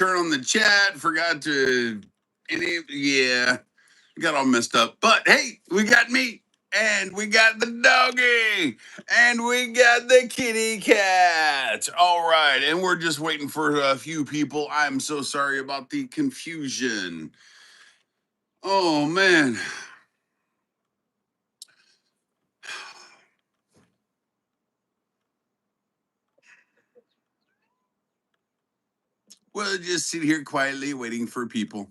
turn on the chat. Forgot to yeah, got all messed up. But hey, we got me, and we got the doggy, and we got the kitty cat. All right, and we're just waiting for a few people. I'm so sorry about the confusion. Oh man. We'll just sit here quietly waiting for people.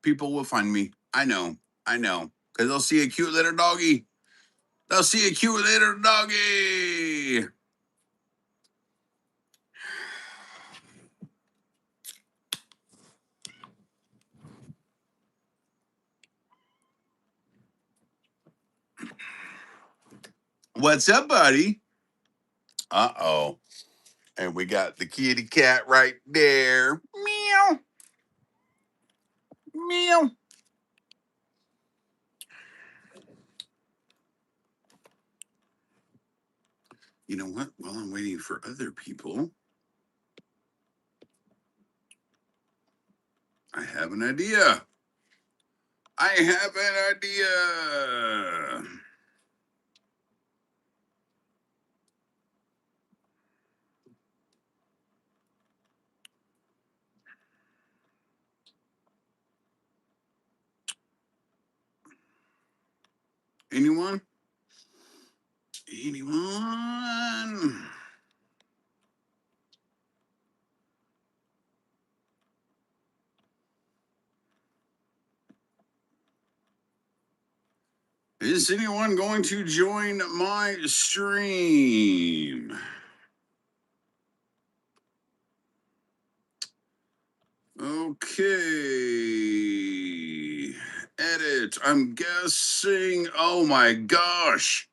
People will find me. I know. Because they'll see a cute little doggy. They'll see a cute little doggy. What's up, buddy? Uh-oh. And we got the kitty cat right there. Meow. Meow. You know what? While I'm waiting for other people, I have an idea. I have an idea. Anyone? Anyone? Is anyone going to join my stream? Okay. Edit. I'm guessing. Oh my gosh.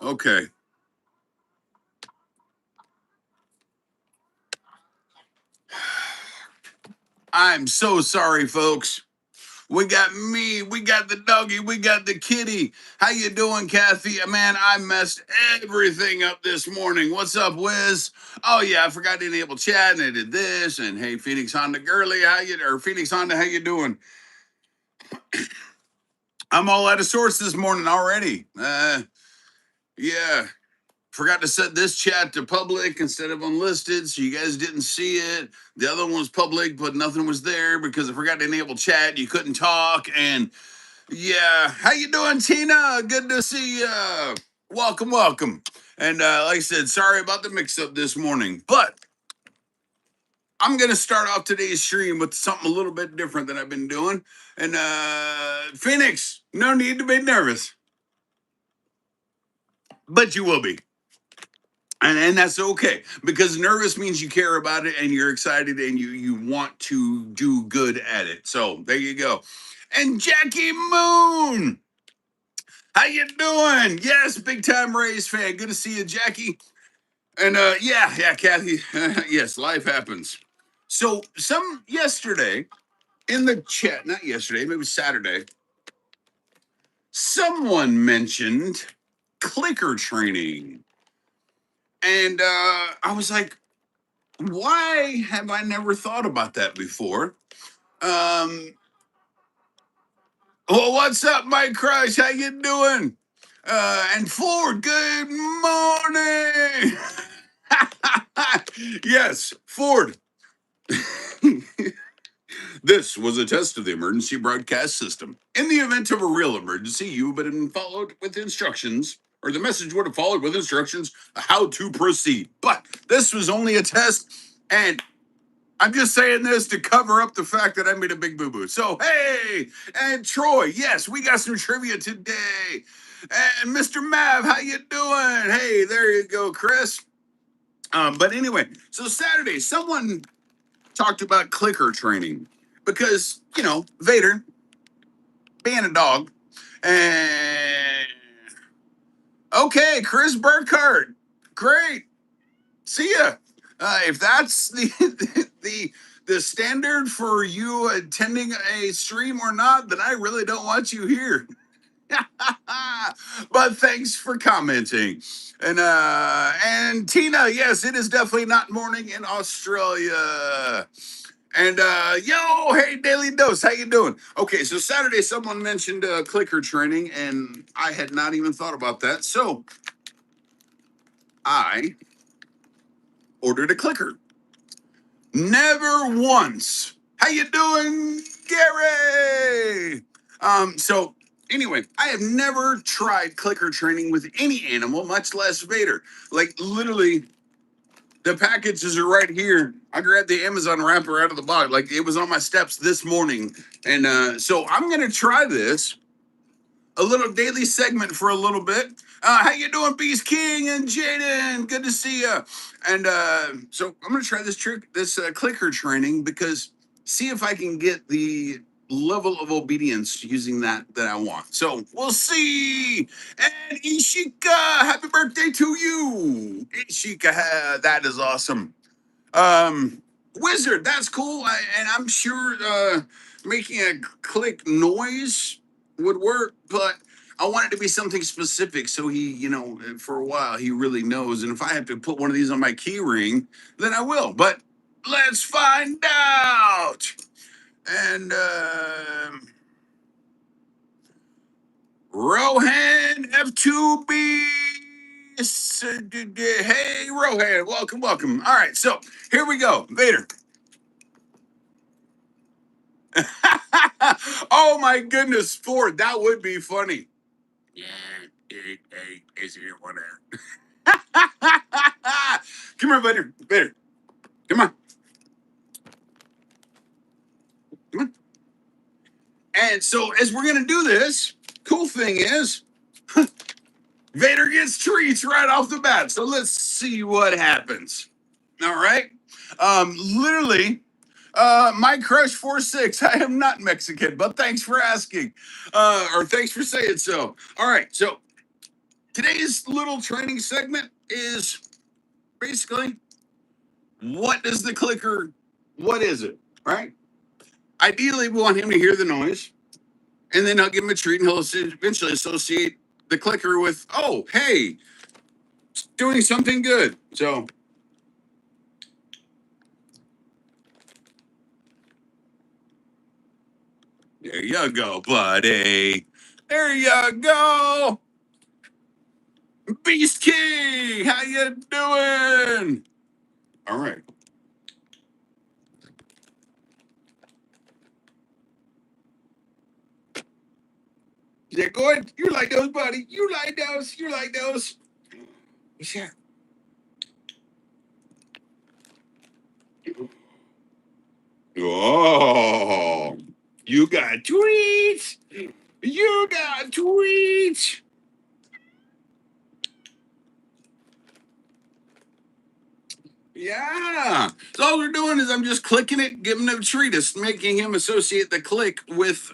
Okay. I'm so sorry, folks. We got me, we got the doggy, we got the kitty. How you doing, Kathy? Man, I messed everything up this morning. What's up, Wiz? Oh yeah, I forgot to enable chat and I did this. And hey, Phoenix Honda Girly, Phoenix Honda, how you doing? I'm all out of sorts this morning already. Yeah. Forgot to set this chat to public instead of unlisted, so you guys didn't see it. The other one was public, but nothing was there because I forgot to enable chat. You couldn't talk, and yeah. How you doing, Tina? Good to see you. Welcome. And like I said, sorry about the mix-up this morning, but I'm gonna start off today's stream with something a little bit different than I've been doing. And Phoenix, no need to be nervous, but you will be. And that's okay because nervous means you care about it and you're excited and you want to do good at it. So there you go. And Jackie Moon, how you doing? Yes, big time Rays fan. Good to see you, Jackie. And yeah, Kathy. Yes, life happens. So some yesterday in the chat, not yesterday, maybe Saturday, someone mentioned clicker training. And I was like, why have I never thought about that before? Well, what's up, my crush? How you doing? And Ford, good morning. Yes, Ford. This was a test of the emergency broadcast system. In the event of a real emergency, you would have been followed with instructions, or the message would have followed with instructions how to proceed. But this was only a test, and I'm just saying this to cover up the fact that I made a big boo-boo. So, hey, and Troy, yes, we got some trivia today. And Mr. Mav, how you doing? Hey, there you go, Chris. But anyway, so Saturday, someone talked about clicker training because, Vader being a dog. And okay, Chris Burkhardt, great. See ya. If that's the the standard for you attending a stream or not, then I really don't want you here. But thanks for commenting. And Tina, yes, it is definitely not morning in Australia. And yo, hey Daily Dose, how you doing? Okay, so Saturday someone mentioned clicker training, and I had not even thought about that. So I ordered a clicker. Never once. How you doing, Gary? So anyway, I have never tried clicker training with any animal, much less Vader. Like literally, the packages are right here. I grabbed the Amazon wrapper out of the box. Like it was on my steps this morning. And so I'm gonna try this. A little daily segment for a little bit. How you doing, Beast King and Jaden? Good to see you. And so I'm gonna try this clicker training, because see if I can get the level of obedience using that I want. So we'll see. And Ishika, happy birthday to you, Ishika. That is awesome. Wizard, that's cool. And I'm sure making a click noise would work, but I want it to be something specific so he, for a while he really knows. And if I have to put one of these on my key ring, then I will. But let's find out. And Rohan F2B. Hey, Rohan, welcome. All right, so here we go. Vader. Oh my goodness, Ford, that would be funny. Yeah, is here one there. Come here, Vader. Come on. And so as we're gonna do this, cool thing is Vader gets treats right off the bat. So let's see what happens. All right. Literally, my crush 4-6. I am not Mexican, but thanks for asking. Or thanks for saying so. All right. So today's little training segment is basically, what is the clicker? What is it? Right? Ideally, we want him to hear the noise, and then I'll give him a treat, and he'll eventually associate the clicker with, oh, hey, it's doing something good. So there you go, buddy. There you go. Beast King, how you doing? All right. Is that good? You like those, buddy? You like those? You like those? Yeah. Oh, you got tweets. You got tweets. Yeah. So all we're doing is I'm just clicking it, giving him a treat. It's making him associate the click with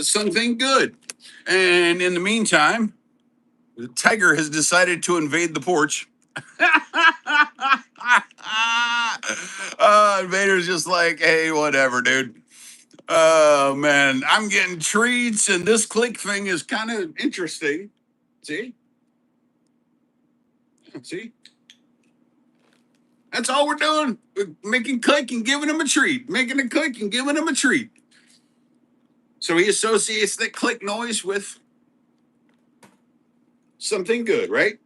something good. And in the meantime, the tiger has decided to invade the porch. Vader's just like, hey, whatever, dude. Oh, man. I'm getting treats, and this click thing is kind of interesting. See? See? That's all we're doing. We're making click and giving him a treat. Making a click and giving him a treat. So he associates that click noise with something good, right?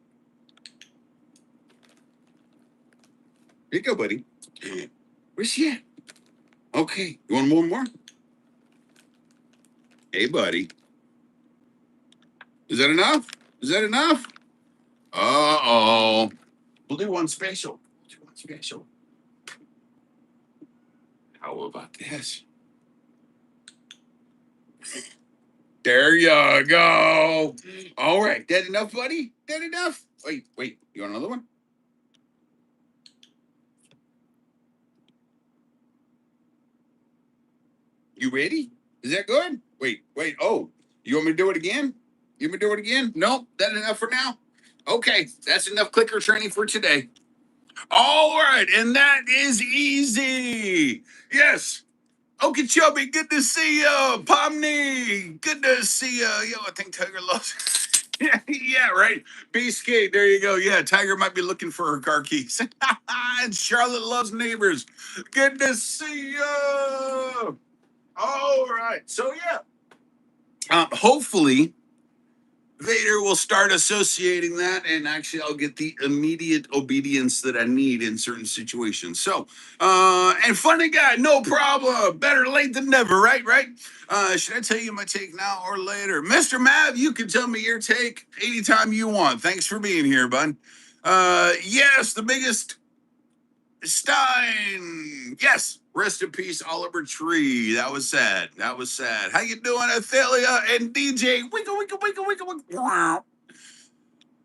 Here you go, buddy. Where's he at? Okay. You want one more? Hey, buddy. Is that enough? Is that enough? Uh-oh. We'll do one special. How about this? There you go. All right. That enough, buddy? That enough? Wait. You want another one? You ready? Is that good? Wait. Oh, you want me to do it again? You want me to do it again? Nope. That enough for now? Okay. That's enough clicker training for today. All right, and that is easy. Yes. Okeechobee, good to see you. Pomney, good to see you. Yo, I think Tiger loves. Yeah, right. Beefcake, there you go. Yeah, Tiger might be looking for her car keys. And Charlotte loves neighbors. Good to see you. All right. So yeah, hopefully Vader will start associating that, and actually, I'll get the immediate obedience that I need in certain situations. So, and funny guy, no problem. Better late than never, right? Right? Should I tell you my take now or later? Mr. Mav, you can tell me your take anytime you want. Thanks for being here, bud. Yes, the biggest Stein. Yes. Rest in peace, Oliver Tree. That was sad. That was sad. How you doing, Athalia and DJ? Wiggle, wiggle, wiggle, wiggle, wiggle. Wow.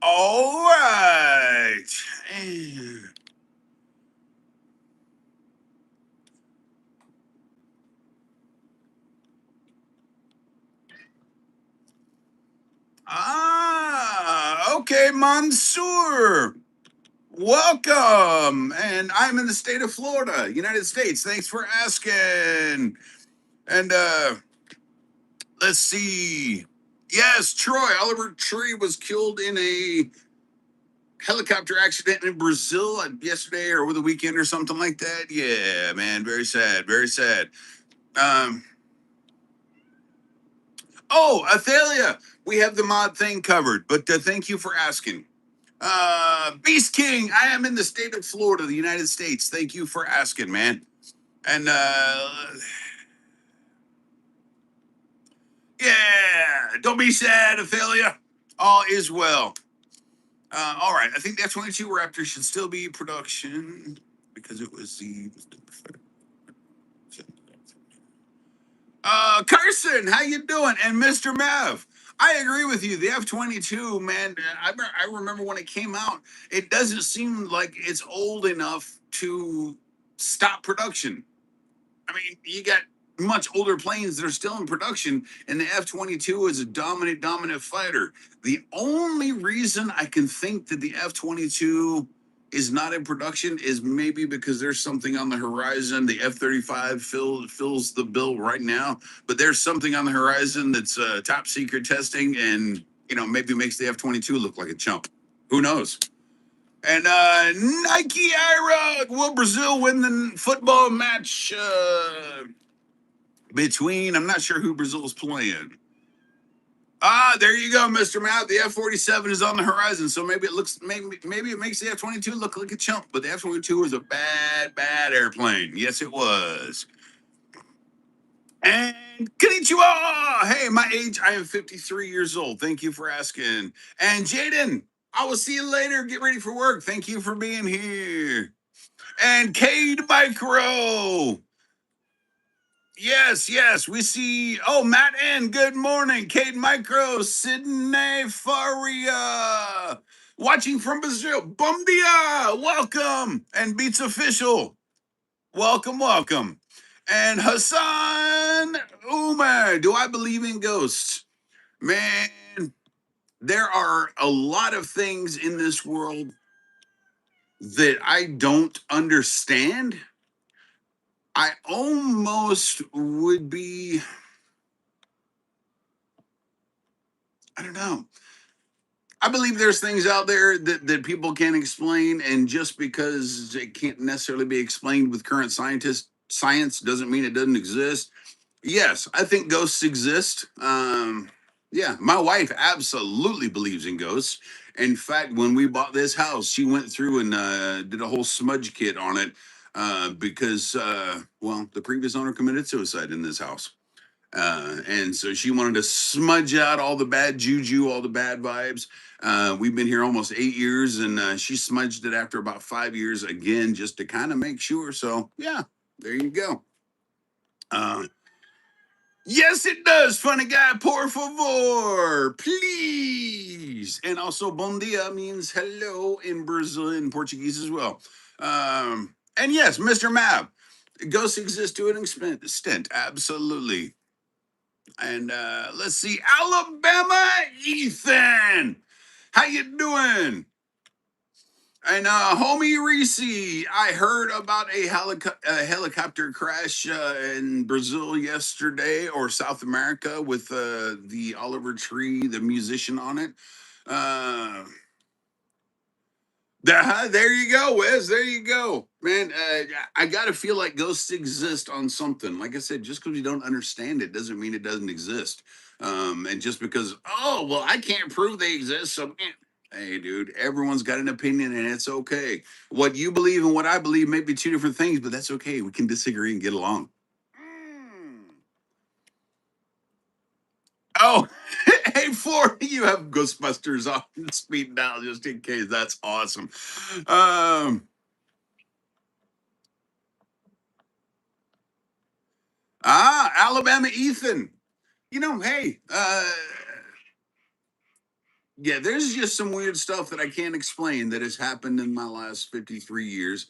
All right. Okay, Mansoor. Welcome. And I'm in the state of Florida, United States. Thanks for asking. And let's see. Yes, Troy. Oliver Tree was killed in a helicopter accident in Brazil yesterday or over the weekend or something like that. Yeah, man, very sad, very sad. Um, oh, Athalia, we have the mod thing covered, but thank you for asking. Beast King, I am in the state of Florida, the United States. Thank you for asking, man. And yeah, don't be sad, Athalia. All is well. All right, I think the F-22 Raptor should still be production because it was the Carson, how you doing? And Mr. Mav, I agree with you. The F-22, man, I remember when it came out, it doesn't seem like it's old enough to stop production. I mean, you got much older planes that are still in production, and the F-22 is a dominant fighter. The only reason I can think that the F-22 is not in production is maybe because there's something on the horizon. The F-35 fills the bill right now, but there's something on the horizon that's top secret testing, and maybe makes the F-22 look like a chump. Who knows? And Nike Ira, will Brazil win the football match between? I'm not sure who Brazil's playing. There you go, Mr. Matt. The F-47 is on the horizon, so maybe it makes the F-22 look like a chump, but the F-22 was a bad airplane. Yes, it was. And konnichiwa! Hey, my age, I am 53 years old. Thank you for asking. And Jaden, I will see you later. Get ready for work. Thank you for being here. And Cade Micro. Yes, we see. Oh, Matt N. Good morning. Cade Micro, Sydney Faria. Watching from Brazil. Bom dia. Welcome. And Beats Official. Welcome. And Hassan Umar. Do I believe in ghosts? Man, there are a lot of things in this world that I don't understand. I almost would be, I don't know. I believe there's things out there that people can't explain, and just because it can't necessarily be explained with current science doesn't mean it doesn't exist. Yes, I think ghosts exist. Yeah, my wife absolutely believes in ghosts. In fact, when we bought this house, she went through and did a whole smudge kit on it because, well, the previous owner committed suicide in this house. And so she wanted to smudge out all the bad juju, all the bad vibes. We've been here almost 8 years, and she smudged it after about 5 years again, just to kind of make sure. So, yeah, there you go. Yes, it does, funny guy. Por favor, please. And also, bom dia means hello in Brazilian Portuguese as well. And yes, Mr. Map, ghosts exist to an extent. Absolutely. And let's see, Alabama Ethan. How you doing? And homie Reese, I heard about a helicopter crash in Brazil yesterday, or South America, with the Oliver Tree, the musician, on it. Uh, there you go, Wes. There you go, man. I gotta feel like ghosts exist on something. Like I said, just because you don't understand it doesn't mean it doesn't exist. And just because, oh well, I can't prove they exist, so hey, dude, everyone's got an opinion, and it's okay. What you believe and what I believe may be two different things, but that's okay. We can disagree and get along. Mm. Oh, hey, Florida, you have Ghostbusters on speed dial just in case. That's awesome. Um, Alabama Ethan. Hey, yeah, there's just some weird stuff that I can't explain that has happened in my last 53 years.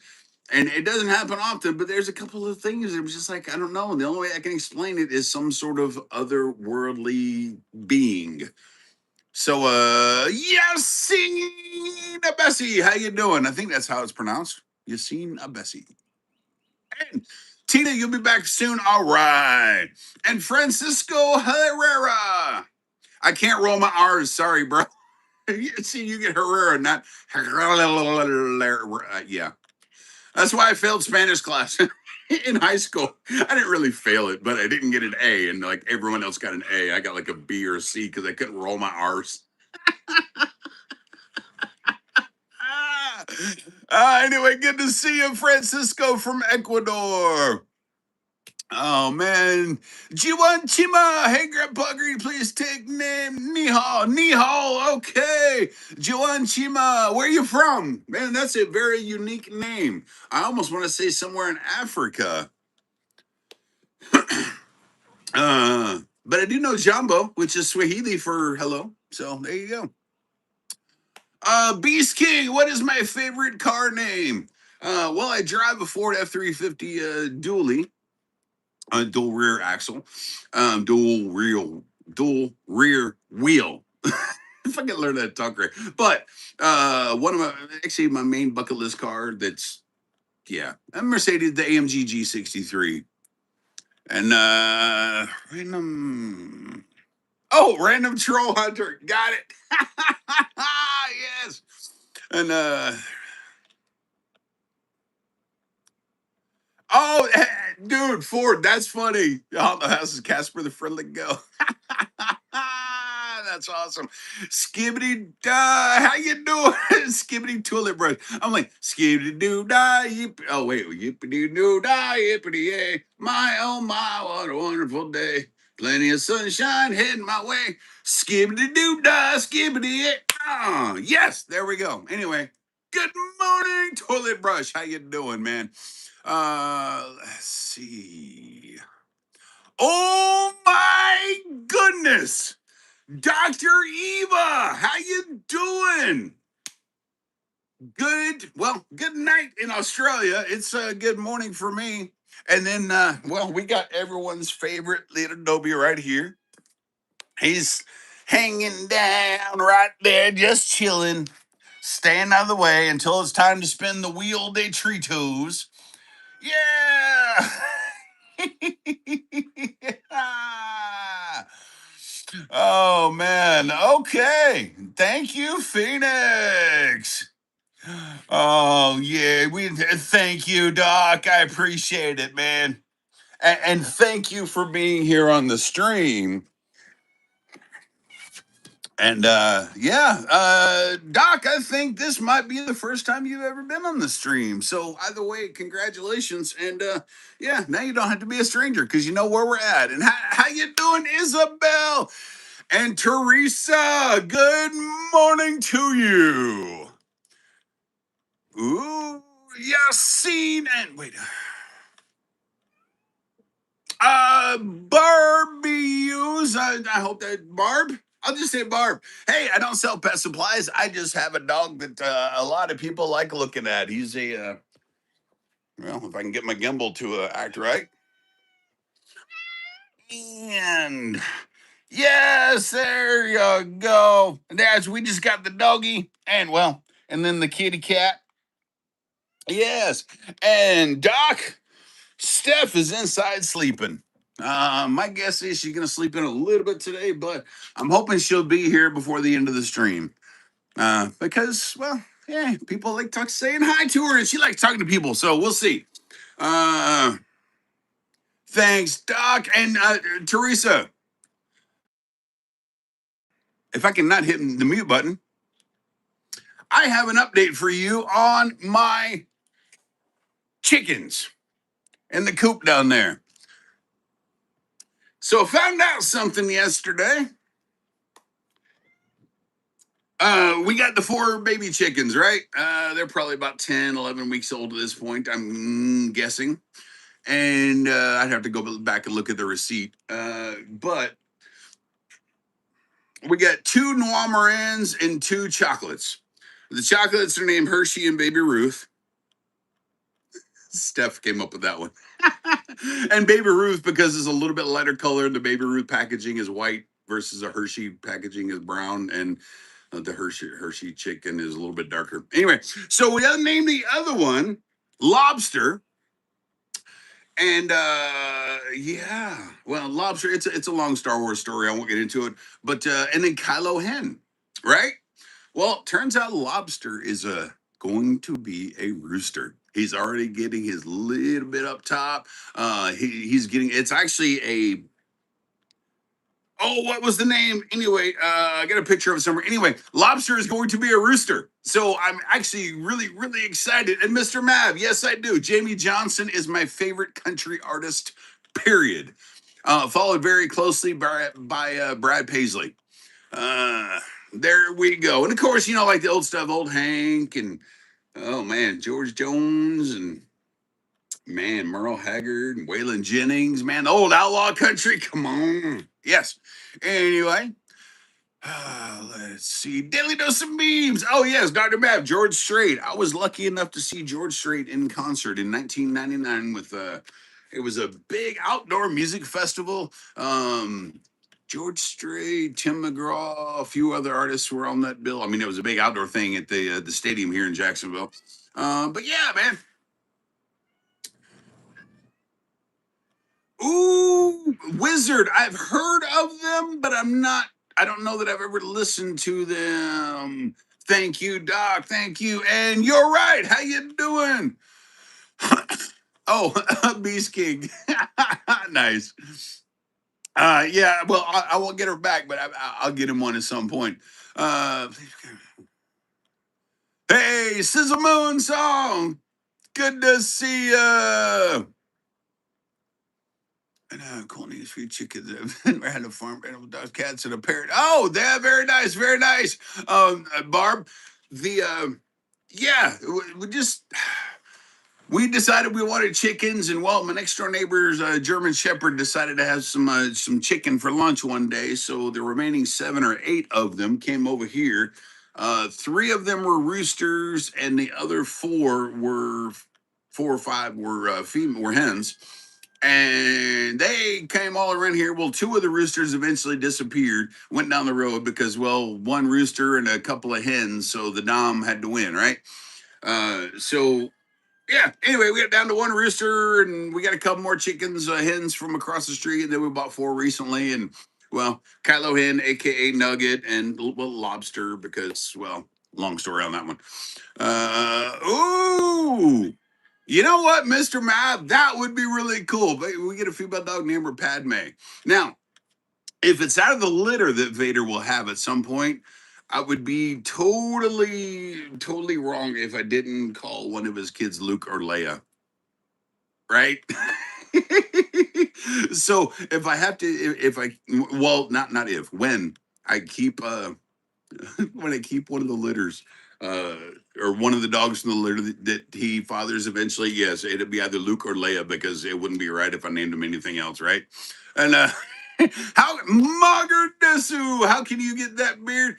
And it doesn't happen often, but there's a couple of things that was just like, I don't know. And the only way I can explain it is some sort of otherworldly being. So, Yassine Bessie, how you doing? I think that's how it's pronounced. Yassine Bessie. And Tina, you'll be back soon. All right. And Francisco Herrera. I can't roll my R's. Sorry, bro. See, you get Herrera, not yeah. That's why I failed Spanish class in high school. I didn't really fail it, but I didn't get an A, and like everyone else got an A. I got like a B or a C because I couldn't roll my R's. Ah. Anyway, good to see you, Francisco from Ecuador. Oh man, Jiwan Chima. Hey, Grandpa Green, please take name Nihal. Nihal. Okay, Jiwan Chima. Where you from? Man, that's a very unique name. I almost want to say somewhere in Africa. But I do know Jambo, which is Swahili for hello. So there you go. Beast King. What is my favorite car name? Well, I drive a Ford F-350 dually. Dual rear axle, dual rear wheel. If I can learn that to talk right. But one of my main bucket list car that's a Mercedes, the AMG G63. And random troll hunter. Got it. Yes. And oh, dude, Ford, that's funny. Oh, the house is Casper the Friendly Go. That's awesome. Skibbity how you doing? Skibbity toilet brush. I'm like skibbity doo da yip. Oh wait, yippity doo da yippity yay. My oh my, what a wonderful day. Plenty of sunshine heading my way. Skibbity doo da skibbity yay. Oh, yes, there we go. Anyway, good morning, toilet brush. How you doing, man? Let's see. Oh my goodness. Dr. Eva, how you doing? Good. Well, good night in Australia. It's a good morning for me. And then, we got everyone's favorite little Dobie right here. He's hanging down right there, just chilling, staying out of the way until it's time to spin the wheel de Tritos. Yeah. Oh man. Okay. Thank you, Phoenix. Oh yeah. We thank you, Doc. I appreciate it, man. And thank you for being here on the stream. And Doc, I think this might be the first time you've ever been on the stream. So either way, congratulations. And now you don't have to be a stranger because you know where we're at. And how you doing, Isabel and Teresa? Good morning to you. Ooh, Yassine and wait. Barbecues. I hope that Barb. I'll just say Barb. Hey, I don't sell pet supplies. I just have a dog that a lot of people like looking at. He's if I can get my gimbal to act right. And yes, there you go. And we just got the doggy, and then the kitty cat. Yes. And Doc, Steph is inside sleeping. My guess is she's going to sleep in a little bit today, but I'm hoping she'll be here before the end of the stream. Because, well, yeah, people like saying hi to her, and she likes talking to people, so we'll see. Uh, Thanks, Doc. And Teresa, if I can not hit the mute button, I have an update for you on my chickens in the coop down there. So I found out something yesterday. We got the 4 baby chickens, right? They're probably about 10, 11 weeks old at this point, I'm guessing. And I'd have to go back and look at the receipt. But we got 2 Noir Morans and 2 chocolates. The chocolates are named Hershey and Baby Ruth. Steph came up with that one. And Baby Ruth because it's a little bit lighter color. The Baby Ruth packaging is white versus a Hershey packaging is brown, and the Hershey chicken is a little bit darker. Anyway, so we named the other one Lobster. And yeah, well, Lobster. It's a long Star Wars story. I won't get into it. But and then Kylo Hen, right? Well, turns out Lobster is going to be a rooster. He's already getting his little bit up top. He's getting. It's actually a. Oh, what was the name? Anyway, I got a picture of it somewhere. Anyway, Lobster is going to be a rooster. So I'm actually really, really excited. And Mr. Mav, yes, I do. Jamie Johnson is my favorite country artist, period. Followed very closely by Brad Paisley. Uh, there we go. And of course, you know, like the old stuff, old Hank and oh man, George Jones and man, Merle Haggard and Waylon Jennings, man, the old outlaw country. Come on. Yes. Anyway, let's see. Daily Dose of Memes. Oh, yes, Dr. Mav, George Strait. I was lucky enough to see George Strait in concert in 1999 with it was a big outdoor music festival. George Strait, Tim McGraw, a few other artists were on that bill. I mean, it was a big outdoor thing at the stadium here in Jacksonville. But yeah, man. Ooh, Wizard. I've heard of them, but I don't know that I've ever listened to them. Thank you, Doc. Thank you. And you're right. How you doing? Oh, Beast King. Nice. Yeah, well, I won't get her back, but I'll get him one at some point. Uh, hey, Sizzle Moon Song. Good to see ya. And cool news for you chickens. I've never had a farm animal, dogs, cats, and a parrot. Oh, they're very nice, very nice. Barb, the yeah, we just we decided we wanted chickens, and well, my next door neighbor's German Shepherd decided to have some chicken for lunch one day. So the remaining 7 or 8 of them came over here. 3 of them were roosters, and the other 4 or 5 were were hens. And they came all around here. Well, 2 of the roosters eventually disappeared, went down the road because, well, 1 rooster and a couple of hens, so the Dom had to win, right? So yeah. Anyway, we got down to 1 rooster, and we got a couple more chickens, hens from across the street, and then we bought 4 recently. And well, Kylo Hen, aka Nugget, and well, Lobster, because well, long story on that one. Ooh. You know what, Mr. Mav? That would be really cool. But we get a female dog named her Padme. Now, if it's out of the litter that Vader will have at some point, I would be totally wrong if I didn't call one of his kids Luke or Leia. Right? So if I have to, if I, well, not if, when I keep when I keep one of the litters, uh, or one of the dogs from the litter that he fathers eventually, yes, it'd be either Luke or Leia because it wouldn't be right if I named him anything else, right? And how Magar Desu, how can you get that beard?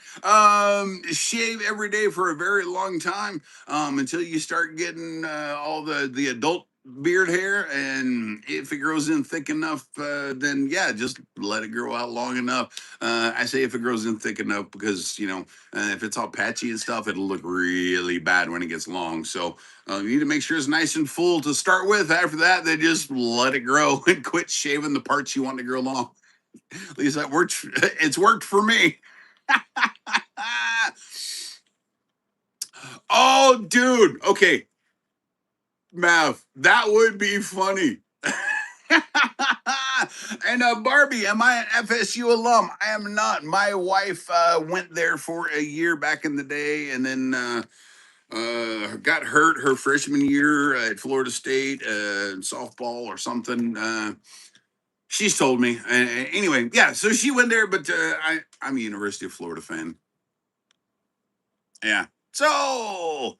Shave every day for a very long time until you start getting all the adult beard hair, and if it grows in thick enough, then yeah, just let it grow out long enough. I say if it grows in thick enough because if it's all patchy and stuff, it'll look really bad when it gets long. So you need to make sure it's nice and full to start with. After that, then just let it grow and quit shaving the parts you want to grow long. At least that worked. It's worked for me. Oh, dude. Okay, Mav, that would be funny. And Barbie, am I an FSU alum? I am not. My wife went there for a year back in the day, and then got hurt her freshman year at Florida State, softball or something. She's told me. Anyway, yeah. So she went there, but I'm a University of Florida fan. Yeah. So,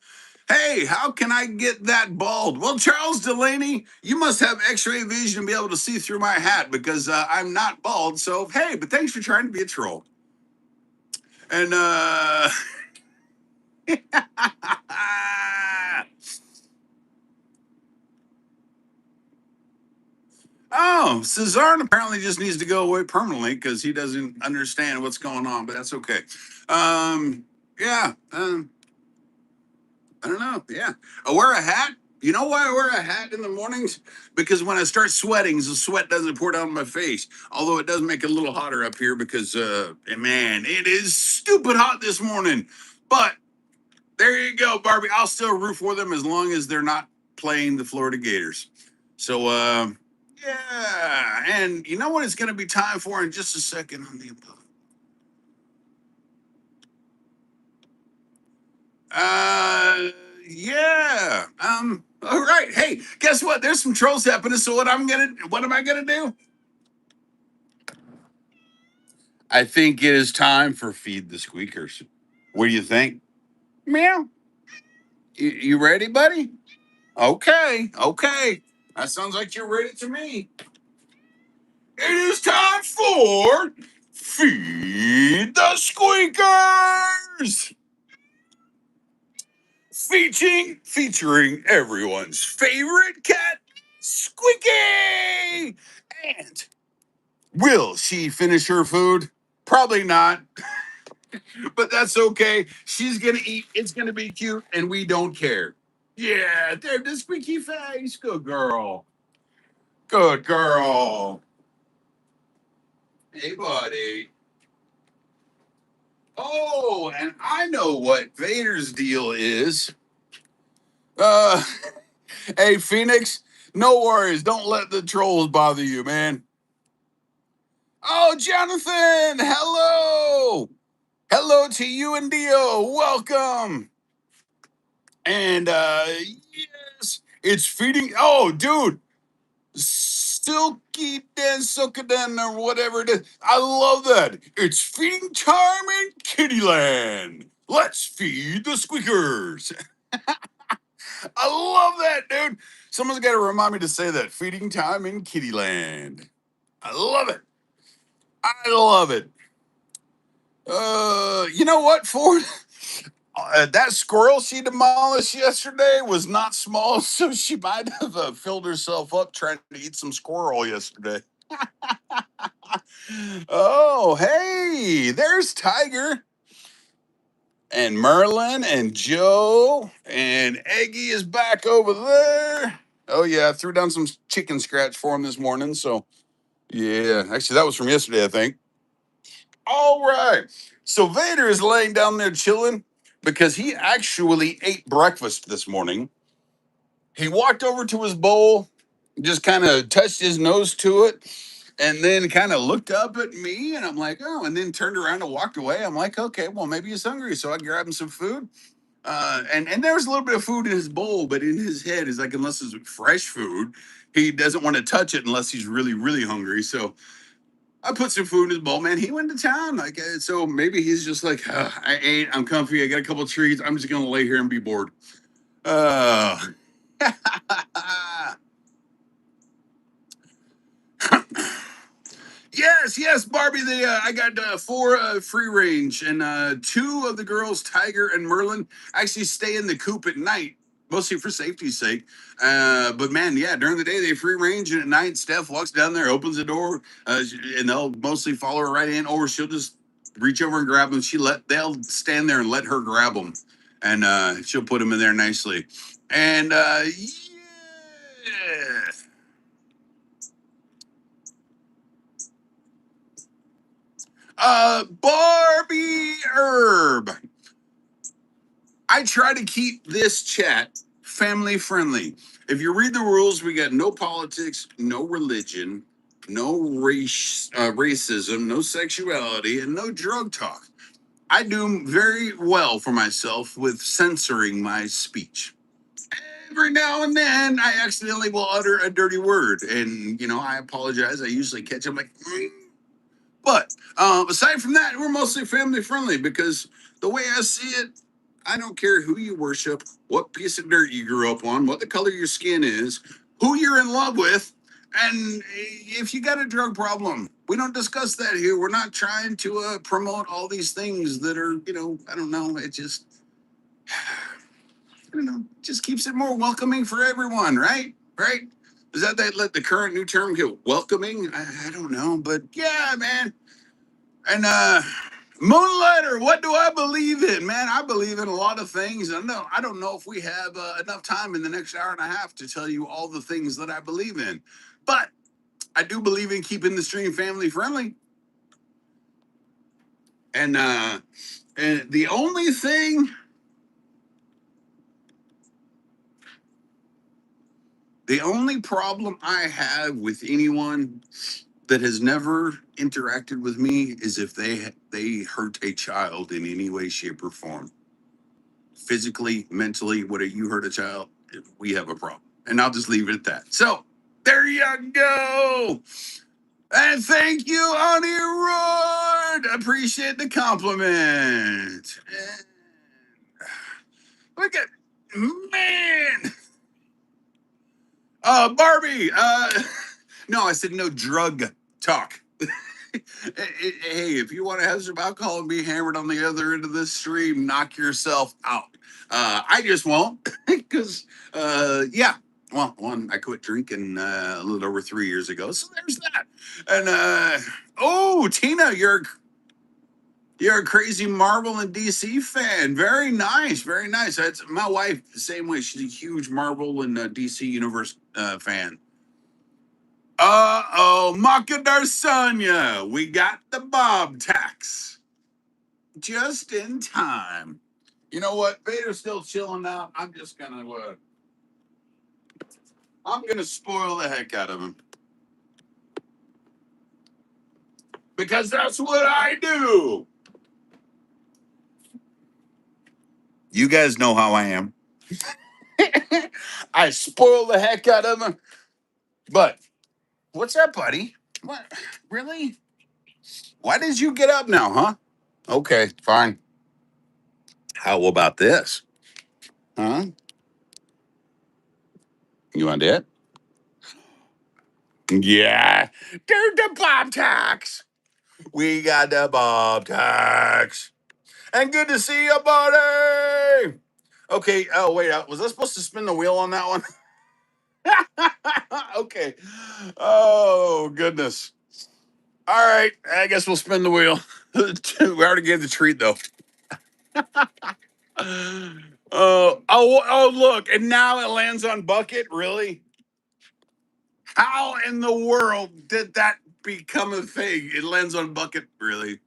hey, how can I get that bald? Well, Charles Delaney, you must have X-ray vision to be able to see through my hat because I'm not bald. So, hey, but thanks for trying to be a troll. And oh, Cesarn apparently just needs to go away permanently because he doesn't understand what's going on. But that's okay. Yeah. I don't know. Yeah. I wear a hat. You know why I wear a hat in the mornings? Because when I start sweating, the sweat doesn't pour down my face. Although it does make it a little hotter up here because, man, it is stupid hot this morning. But there you go, Barbie. I'll still root for them as long as they're not playing the Florida Gators. So, yeah. And you know what it's going to be time for in just a second on the above. Yeah. All right. Hey, guess what? There's some trolls happening. So what am I gonna do? I think it is time for Feed the Squeakers. What do you think? Meow. You ready, buddy? Okay. Okay. That sounds like you're ready to me. It is time for Feed the Squeakers. Featuring everyone's favorite cat, Squeaky. And will she finish her food? Probably not, but that's okay. She's gonna eat. It's gonna be cute, and we don't care. Yeah, there, the squeaky face. Good girl. Good girl. Hey, buddy. Oh, and I know what Vader's deal is. Uh, hey, Phoenix. No worries. Don't let the trolls bother you, man. Oh, Jonathan. Hello. Hello to you and Dio. Welcome. And yes, it's feeding. Oh, dude, Silky Dan Sukadan or whatever it is. I love that. It's feeding time in Kittyland. Let's feed the squeakers. I love that, dude. Someone's got to remind me to say that. Feeding time in Kittyland. I love it. I love it. You know what, Ford? That squirrel she demolished yesterday was not small, so she might have filled herself up trying to eat some squirrel yesterday. Oh, hey, there's Tiger and Merlin and Joe and Eggy is back over there. Oh yeah, I threw down some chicken scratch for him this morning. So yeah, actually that was from yesterday, I think. All right. So Vader is laying down there chilling because he actually ate breakfast this morning. He walked over to his bowl, just kind of touched his nose to it, and then kind of looked up at me. And I'm like, oh, and then turned around and walked away. I'm like, okay, well, maybe he's hungry. So I grabbed him some food. And there was a little bit of food in his bowl, but in his head, is like, unless it's fresh food, he doesn't want to touch it unless he's really, really hungry. So I put some food in his bowl, man. He went to town. Like, so maybe he's just like, I ate, I'm comfy, I got a couple of treats. I'm just gonna lay here and be bored. Uh, yes, Barbie. I got four free range, and two of the girls, Tiger and Merlin, actually stay in the coop at night. mostly for safety's sake. But man, yeah, during the day they free range, and at night Steph walks down there, opens the door, and they'll mostly follow her right in, or she'll just reach over and grab them. They'll stand there and let her grab them, and she'll put them in there nicely. And yeah. Barbie Herb. I try to keep this chat family friendly. If you read the rules, we got no politics, no religion, no racism, no sexuality, and no drug talk. I do very well for myself with censoring my speech. Every now and then, I accidentally will utter a dirty word, and I apologize. I usually catch them like. But aside from that, we're mostly family friendly because the way I see it, I don't care who you worship, what piece of dirt you grew up on, what the color of your skin is, who you're in love with, and if you got a drug problem. We don't discuss that here. We're not trying to promote all these things that are, I don't know. It just, I don't know, just keeps it more welcoming for everyone, right? Right? Is that let the current new term get welcoming? I don't know, but yeah, man. And Moonlighter, what do I believe in, man? I believe in a lot of things. And no, I don't know if we have enough time in the next hour and a half to tell you all the things that I believe in. But I do believe in keeping the stream family friendly. And the only thing, the only problem I have with anyone that has never interacted with me is if they hurt a child in any way, shape, or form. Physically, mentally, whether you hurt a child, we have a problem. And I'll just leave it at that. So there you go. And thank you, Oni Roard. Appreciate the compliment. And look at man. Barbie. No, I said no drug talk. Hey, if you want to have some alcohol and be hammered on the other end of this stream, knock yourself out. I just won't because, yeah. Well, one, I quit drinking a little over 3 years ago, so there's that. And oh, Tina, you're a crazy Marvel and DC fan. Very nice, very nice. That's my wife, the same way. She's a huge Marvel and DC Universe fan. Maka Darsanya, we got the Bob tax just in time. You know what? Vader's still chilling out. I'm gonna spoil the heck out of him because that's what I do. You guys know how I am. I spoil the heck out of him. But what's up, buddy? What? Really? Why did you get up now, huh? Okay, fine. How about this? Huh? You want it? Yeah. Dude, the Bob tax. We got the Bob tax. And good to see you, buddy. Okay. Oh, wait. Was I supposed to spin the wheel on that one? Okay. Oh, goodness. All right. I guess we'll spin the wheel. We already gave the treat, though. Oh, look. And now it lands on bucket? Really? How in the world did that become a thing? It lands on bucket, really?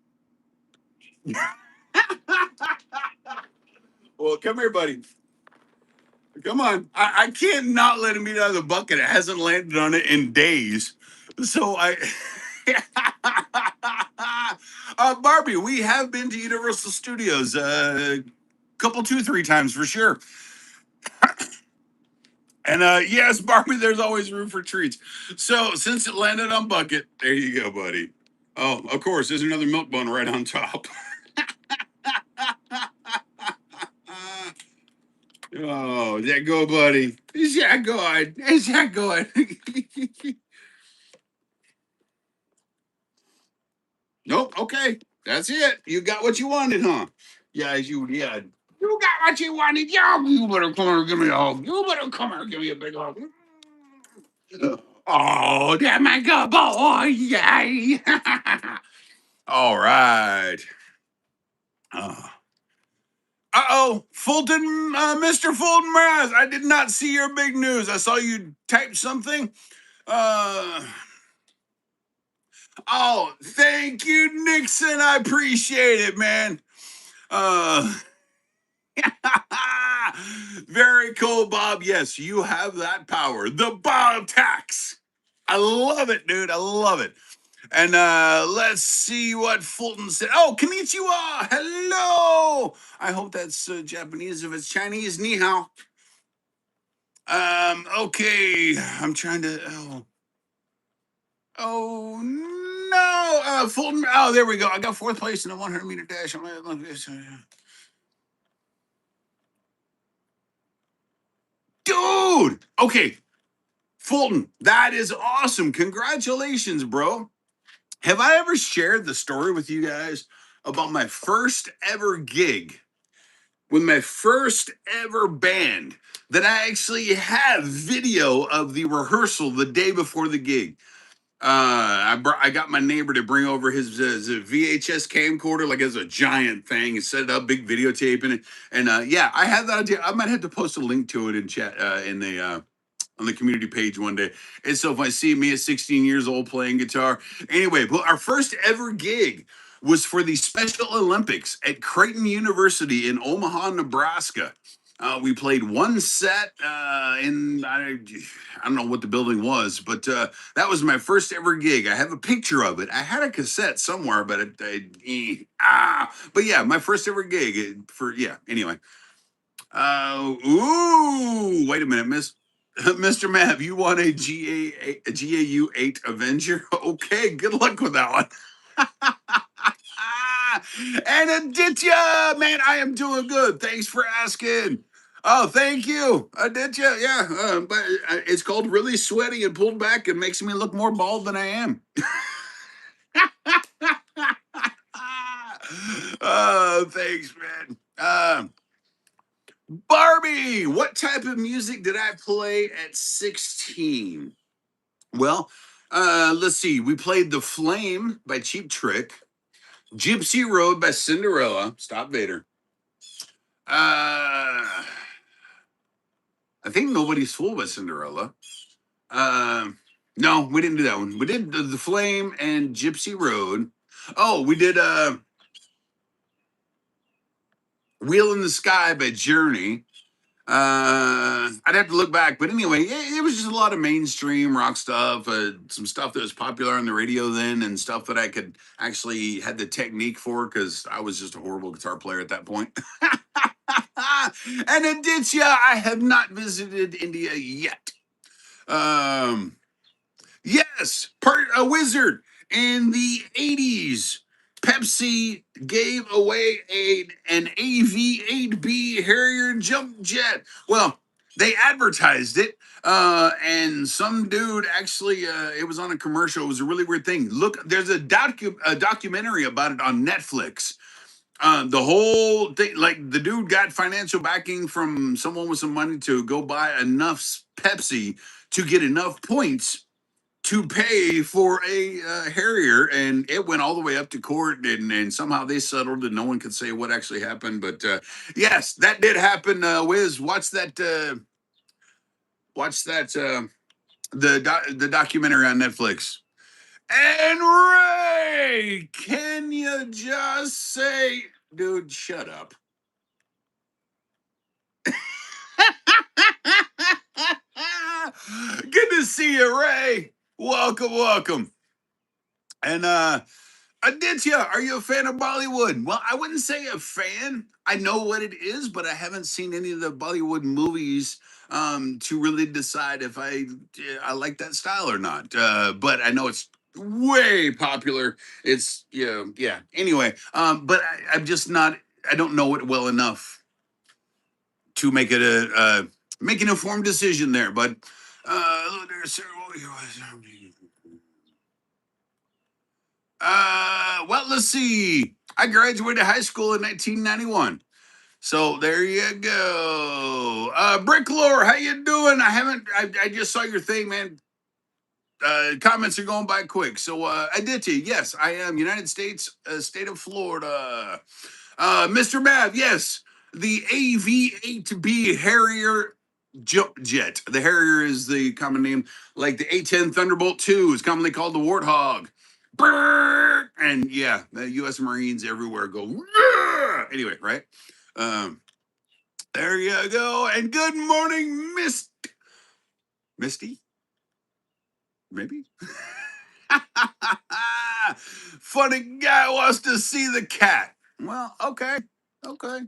Well, come here, buddy. Come on. I can't not let him eat out of the bucket. It hasn't landed on it in days. So Barbie, we have been to Universal Studios a couple, 2, 3 times for sure. And yes, Barbie, there's always room for treats. So since it landed on bucket, there you go, buddy. Oh, of course, there's another milk bun right on top. Oh, there go, buddy. Is that good? Is that good? Nope. Okay, that's it. You got what you wanted, huh? Yeah, yeah. You got what you wanted. Yeah, you better come here and give me a hug. You better come here and give me a big hug. Oh, that my good boy. Yay. All right. Uh-oh, Fulton, Mr. Fulton Mraz, I did not see your big news. I saw you type something. Uh, oh, thank you, Nixon. I appreciate it, man. Uh, very cool, Bob. Yes, you have that power. The Bob tax. I love it, dude. I love it. And let's see what Fulton said. Oh, konnichiwa. Hello. I hope that's Japanese. If it's Chinese, ni hao. Okay. I'm trying to. Oh no. Fulton. Oh, there we go. I got fourth place in the 100-meter dash. Dude. Okay. Fulton, that is awesome. Congratulations, bro. Have I ever shared the story with you guys about my first ever gig with my first ever band that I actually have video of the rehearsal the day before the gig? I got my neighbor to bring over his VHS camcorder, like it's a giant thing, and set it up, big videotape in it. And yeah, I have that idea. I might have to post a link to it in chat in the on the community page one day. And so if I see me at 16 years old playing guitar, anyway, but our first ever gig was for the Special Olympics at Creighton University in Omaha, Nebraska. We played one set in I don't know what the building was, but that was my first ever gig. I have a picture of it. I had a cassette somewhere, but but yeah, my first ever gig for yeah. Anyway, ooh, wait a minute, Miss. Mr. Mav, you want a GAU 8 Avenger? Okay, good luck with that one. And Aditya, man, I am doing good. Thanks for asking. Oh, thank you, Aditya. Yeah, but it's called really sweaty and pulled back and makes me look more bald than I am. Oh, thanks, man. Barbie, what type of music did I play at 16? Well, let's see. We played The Flame by Cheap Trick, Gypsy Road by Cinderella. Stop Vader. I think Nobody's Fool by Cinderella. No, we didn't do that one. We did the Flame and Gypsy Road. Oh, we did Wheel in the Sky by Journey. I'd have to look back, but anyway, it was just a lot of mainstream rock stuff, some stuff that was popular on the radio then, and stuff that I could actually had the technique for because I was just a horrible guitar player at that point. And Aditya, I have not visited India yet. Yes, part a wizard in the 80s. Pepsi gave away an AV-8B Harrier jump jet. Well, they advertised it, and some dude actually, it was on a commercial. It was a really weird thing. Look, there's a documentary about it on Netflix. The whole thing, like the dude got financial backing from someone with some money to go buy enough Pepsi to get enough points to pay for a Harrier, and it went all the way up to court, and somehow they settled, and no one could say what actually happened. But yes, that did happen. Wiz, watch that. Watch that. The documentary on Netflix. And Ray, can you just say, dude, shut up? Good to see you, Ray. Welcome, welcome. And Aditya, are you a fan of Bollywood? Well, I wouldn't say a fan. I know what it is, but I haven't seen any of the Bollywood movies to really decide if I like that style or not. But I know it's way popular. It's yeah. Anyway, but I'm just not. I don't know it well enough to make it make an informed decision there. But well, let's see. I graduated high school in 1991. So there you go. Bricklore, how you doing? I just saw your thing, man. Comments are going by quick. So I did to you. Yes, I am United States, state of Florida. Mr. Mav, yes, the AV-8B Harrier jump jet. The Harrier is the common name, like the A-10 Thunderbolt 2 is commonly called the Warthog. Brrr! And yeah, the U.S. Marines everywhere go. Brrr! Anyway, right? Um, there you go. And good morning, Misty. Maybe. Funny guy wants to see the cat. Well, okay, okay.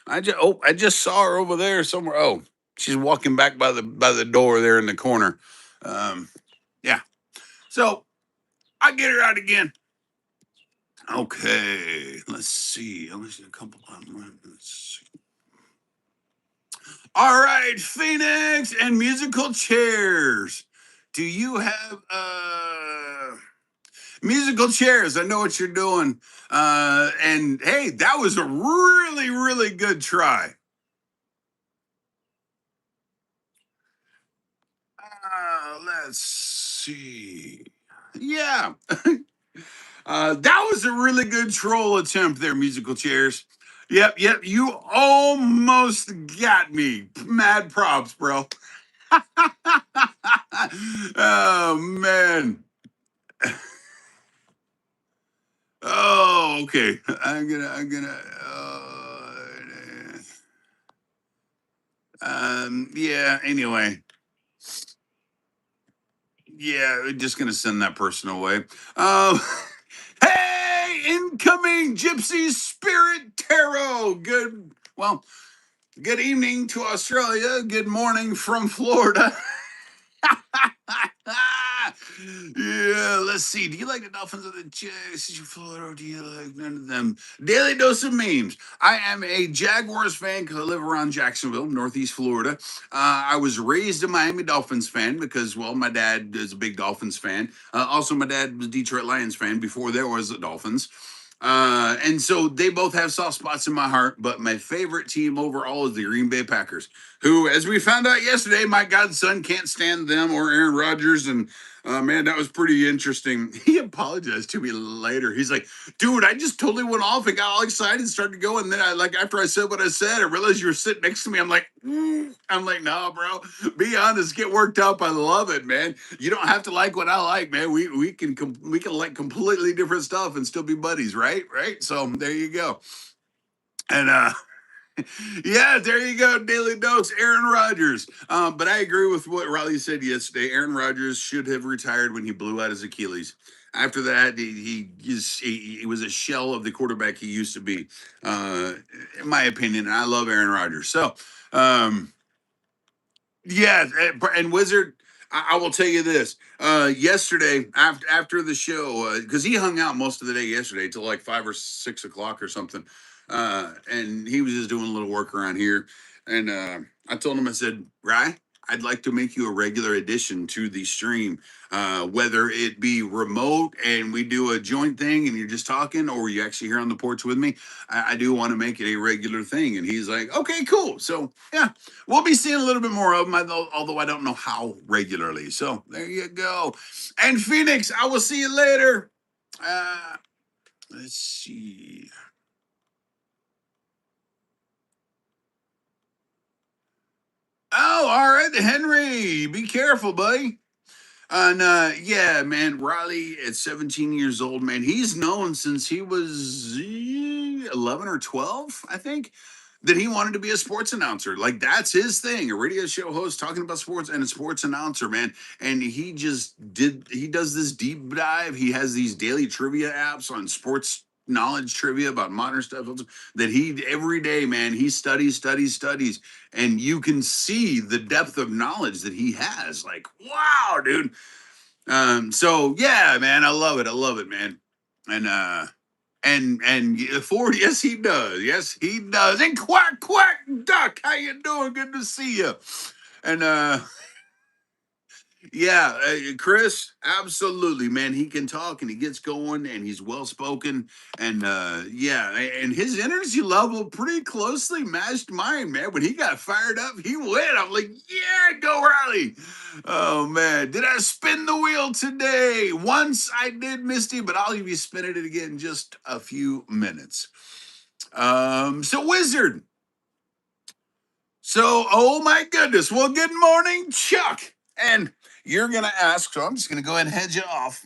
I just saw her over there somewhere. Oh, she's walking back by the door there in the corner. Um, yeah. So I get her out again. Okay, let's see. Let's see a couple of them. Let's see. All right, Phoenix and musical chairs. Do you have musical chairs? I know what you're doing. And hey, that was a really, really good try. Let's see. Yeah. That was a really good troll attempt there, musical chairs. Yep. You almost got me. Mad props, bro. Oh man. Oh, okay. Yeah, anyway. Yeah, we're just gonna send that person away. Um, hey, incoming Gypsy Spirit Tarot. Good evening to Australia. Good morning from Florida. Yeah, let's see. Do you like the Dolphins or the Jags? Is you Florida or do you like none of them? Daily dose of memes. I am a Jaguars fan because I live around Jacksonville, Northeast Florida. I was raised a Miami Dolphins fan because, well, my dad is a big Dolphins fan. Also, my dad was a Detroit Lions fan before there was the Dolphins. And so they both have soft spots in my heart, but my favorite team overall is the Green Bay Packers, who, as we found out yesterday, my godson can't stand them or Aaron Rodgers. And man, that was pretty interesting. He apologized to me later. He's like, dude, I just totally went off and got all excited and started to go. And then after I said what I said, I realized you were sitting next to me. I'm like, nah, bro, be honest, get worked up. I love it, man. You don't have to like what I like, man. We can like completely different stuff and still be buddies, right? Right. So there you go. And yeah, there you go. Daily dose, Aaron Rodgers. But I agree with what Riley said yesterday. Aaron Rodgers should have retired when he blew out his Achilles. After that, he was a shell of the quarterback he used to be, in my opinion. And I love Aaron Rodgers. So, yeah, and Wizard, I will tell you this. Yesterday, after the show, because he hung out most of the day yesterday till like 5 or 6 o'clock or something, and he was just doing a little work around here. And I told him, I said, Rye, I'd like to make you a regular addition to the stream, whether it be remote and we do a joint thing and you're just talking, or you actually here on the porch with me. I do want to make it a regular thing. And he's like, okay, cool. So yeah, we'll be seeing a little bit more of them, although I don't know how regularly. So there you go. And Phoenix, I will see you later. Let's see. Oh, all right, Henry. Be careful, buddy. And yeah, man, Riley at 17 years old, man, he's known since he was 11 or 12, I think, that he wanted to be a sports announcer. Like that's his thing, a radio show host talking about sports and a sports announcer, man. And he does this deep dive. He has these daily trivia apps on sports knowledge trivia about modern stuff that he every day, man, he studies, and you can see the depth of knowledge that he has. Like, wow, dude. So yeah, man, I love it, man. And Ford, yes, he does. Yes, he does. And quack duck, how you doing? Good to see you. And Yeah, Chris, absolutely, man. He can talk and he gets going and he's well spoken. And yeah, and his energy level pretty closely matched mine, man. When he got fired up, he went. I'm like, yeah, go Riley. Oh, man. Did I spin the wheel today? Once I did, Misty, but I'll leave you spinning it again in just a few minutes. So, Wizard. So, oh my goodness. Well, good morning, Chuck. And you're going to ask, so I'm just going to go ahead and head you off.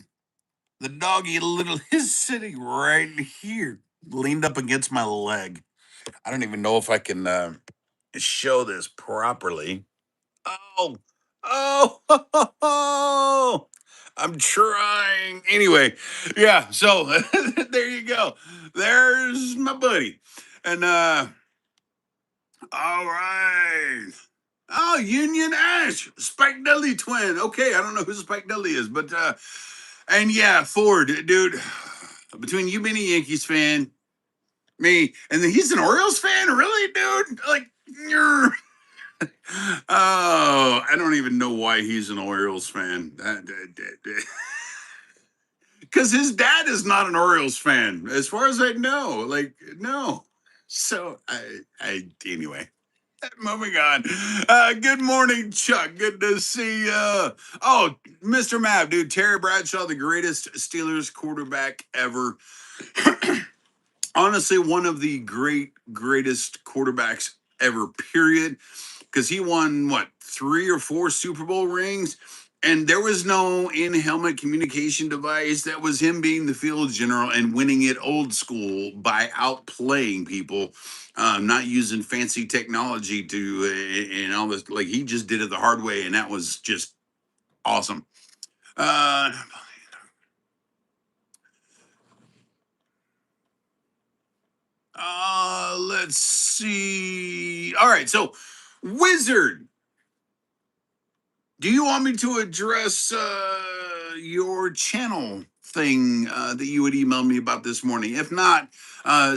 The doggy little is sitting right here, leaned up against my leg. I don't even know if I can show this properly. Oh, oh, I'm trying. Anyway, yeah, so there you go. There's my buddy. And all right. Oh, Union Ash, Spike Dudley twin. Okay, I don't know who Spike Dudley is, but and yeah, Ford, dude. Between you being a Yankees fan, me, and then he's an Orioles fan, really, dude. Like, you're. Oh, I don't even know why he's an Orioles fan. Because his dad is not an Orioles fan, as far as I know. Like, no. So anyway. Moving on. Good morning, Chuck. Good to see you. Oh, Mr. Mav, dude. Terry Bradshaw, the greatest Steelers quarterback ever. Honestly, one of the greatest quarterbacks ever, period. Because he won, what, 3 or 4 Super Bowl rings? And there was no in-helmet communication device. That was him being the field general and winning it old school by outplaying people, not using fancy technology and all this. Like, he just did it the hard way, and that was just awesome. Uh, let's see. All right, so Wizard, do you want me to address your channel thing that you would email me about this morning? If not,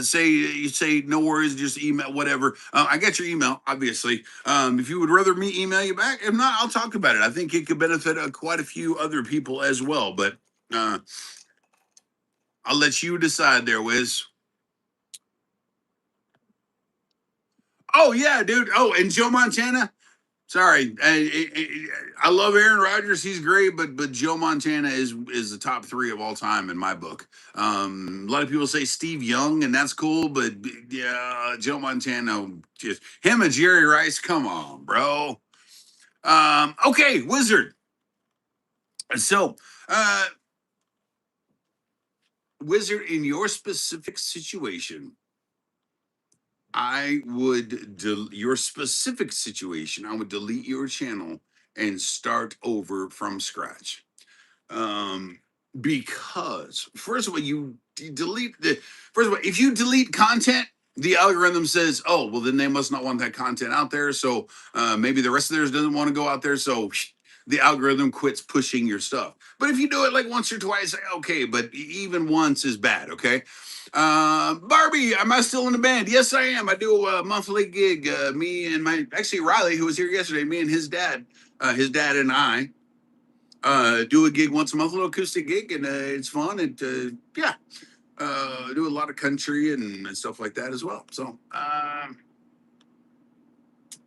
say no worries, just email whatever. I got your email, obviously. If you would rather me email you back, if not, I'll talk about it. I think it could benefit quite a few other people as well. But uh, I'll let you decide there, Wiz. Oh yeah, dude. Oh, and Joe Montana. Sorry, I love Aaron Rodgers. He's great, but Joe Montana is the top 3 of all time in my book. A lot of people say Steve Young, and that's cool, but yeah, Joe Montana, just him and Jerry Rice. Come on, bro. Okay, Wizard. So, uh, Wizard, in your specific situation, your specific situation. I would delete your channel and start over from scratch. um because first of all delete the first of all, if you delete content, the algorithm says, oh well, then they must not want that content out there, so maybe the rest of theirs doesn't want to go out there, so the algorithm quits pushing your stuff. But if you do it like once or twice, okay, but even once is bad. Okay. Barbie, am I still in the band? Yes, I am. I do a monthly gig. Me and my actually Riley, who was here yesterday, me and his dad and I do a gig once a month, a little acoustic gig, and it's fun. And yeah, do a lot of country and stuff like that as well. So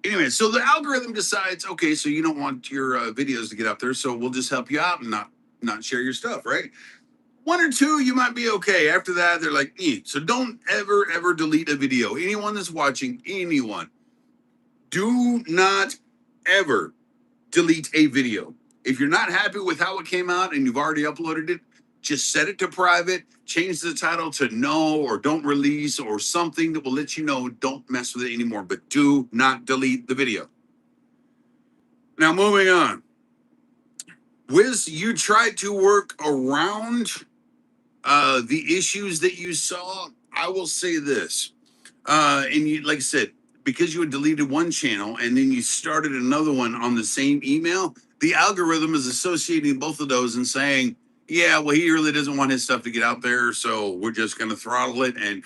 anyway, so the algorithm decides, okay, so you don't want your videos to get up there, so we'll just help you out and not share your stuff, right? 1 or 2, you might be okay. After that, they're like, so don't ever delete a video. Anyone that's watching, anyone, do not ever delete a video. If you're not happy with how it came out and you've already uploaded it, just set it to private, change the title to no or don't release or something that will let you know don't mess with it anymore, but do not delete the video. Now, moving on. Wiz, you tried to work around the issues that you saw. I will say this. And you, like I said, because you had deleted one channel and then you started another one on the same email, the algorithm is associating both of those and saying, yeah, well, he really doesn't want his stuff to get out there, so we're just going to throttle it, and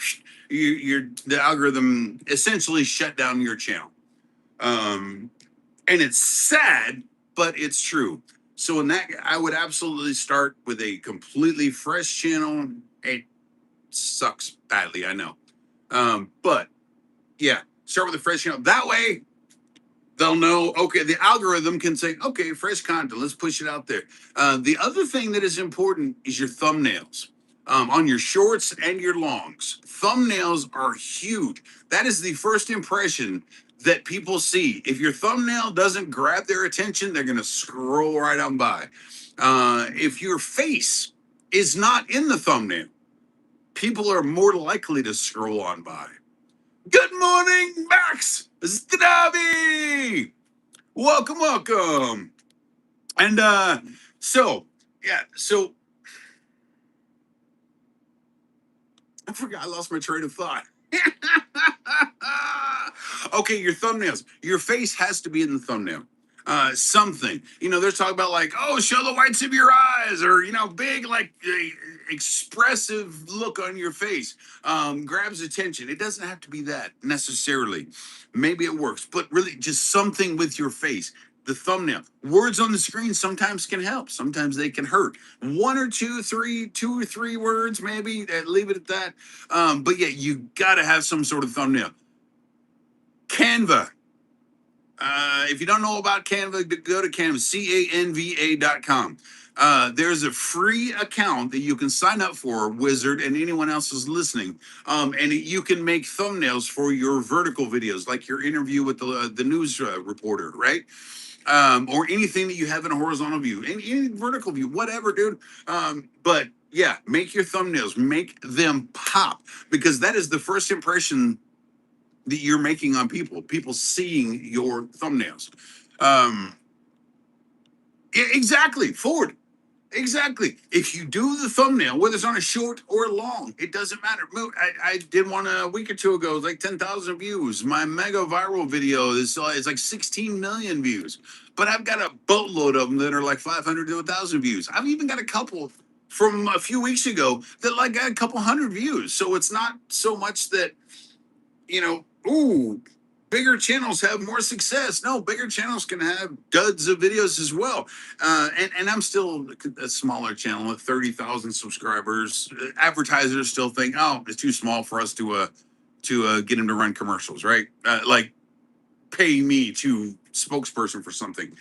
the algorithm essentially shut down your channel. And it's sad, but it's true. So in that, I would absolutely start with a completely fresh channel. It sucks badly, I know. But yeah, start with a fresh channel. That way, they'll know, okay, the algorithm can say, okay, fresh content, let's push it out there. The other thing that is important is your thumbnails on your shorts and your longs. Thumbnails are huge. That is the first impression that people see. If your thumbnail doesn't grab their attention, they're going to scroll right on by. If your face is not in the thumbnail, people are more likely to scroll on by. Good morning, Max. This is the Dobie. Welcome, welcome. And so I forgot, I lost my train of thought. Okay, your thumbnails. Your face has to be in the thumbnail. Something. They're talking about like, oh, show the whites of your eyes, or big like expressive look on your face. Grabs attention. It doesn't have to be that necessarily. Maybe it works, but really just something with your face. The thumbnail. Words on the screen sometimes can help. Sometimes they can hurt. Two or three words, maybe. Leave it at that. But yeah, you got to have some sort of thumbnail. Canva. If you don't know about Canva, go to Canva, canva.com. There's a free account that you can sign up for, Wizard, and anyone else is listening. And you can make thumbnails for your vertical videos, like your interview with the news reporter, right? Or anything that you have in a horizontal view, any vertical view, whatever, dude. But yeah, make your thumbnails, make them pop, because that is the first impression that you're making on people seeing your thumbnails. Exactly, forward. Exactly. If you do the thumbnail, whether it's on a short or a long, it doesn't matter. I did one a week or two ago. It was like 10,000 views. My mega viral video is it's like 16 million views. But I've got a boatload of them that are like 500 to 1,000 views. I've even got a couple from a few weeks ago that like got a couple hundred views. So it's not so much that, ooh, bigger channels have more success. No, bigger channels can have duds of videos as well. And I'm still a smaller channel with 30,000 subscribers. Advertisers still think, oh, it's too small for us to get them to run commercials, right? Like pay me to spokesperson for something.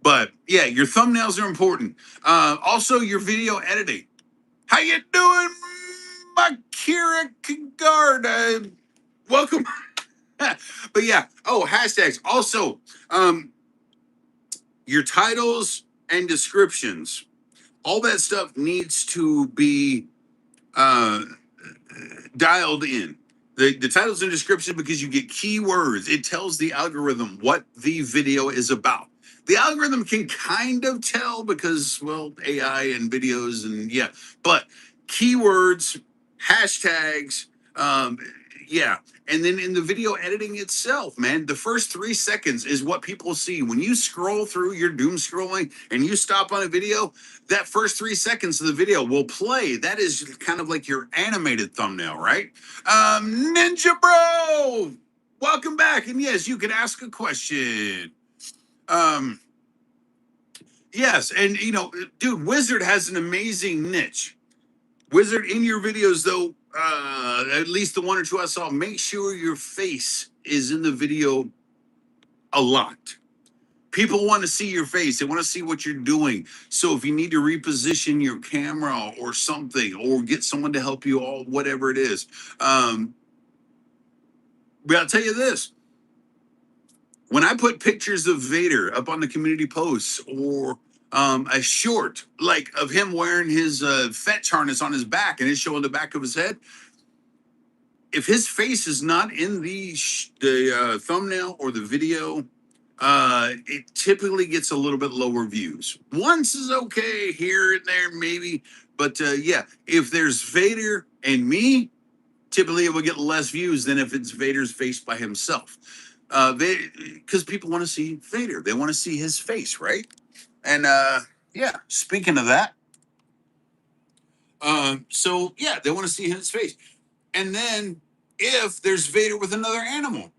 But yeah, your thumbnails are important. Also, your video editing. How you doing, Makira Kagard? Welcome. But yeah, hashtags. Also, your titles and descriptions, all that stuff needs to be uh, dialed in. The titles and descriptions, because you get keywords. It tells the algorithm what the video is about. The algorithm can kind of tell because, well, AI and videos and yeah, but keywords, hashtags, um, yeah. And then in the video editing itself, man, the first 3 seconds is what people see. When you scroll through, your doom scrolling, and you stop on a video, that first 3 seconds of the video will play. That is kind of like your animated thumbnail, right? Ninja Bro, welcome back. And yes, you can ask a question. Um, yes, and dude, Wizard has an amazing niche. Wizard, in your videos, though, at least the one or two I saw, make sure your face is in the video a lot. People want to see your face. They want to see what you're doing. So if you need to reposition your camera or something, or get someone to help you, all whatever it is, but I'll tell you this: when I put pictures of Vader up on the community posts, or a short like of him wearing his fetch harness on his back and it's showing the back of his head, if his face is not in the thumbnail or the video, it typically gets a little bit lower views. Once is okay, here and there maybe, but yeah, if there's Vader and me, typically it will get less views than if it's Vader's face by himself. Because people want to see Vader, they want to see his face, right? And yeah, speaking of that, so yeah, they want to see his face. And then if there's Vader with another animal,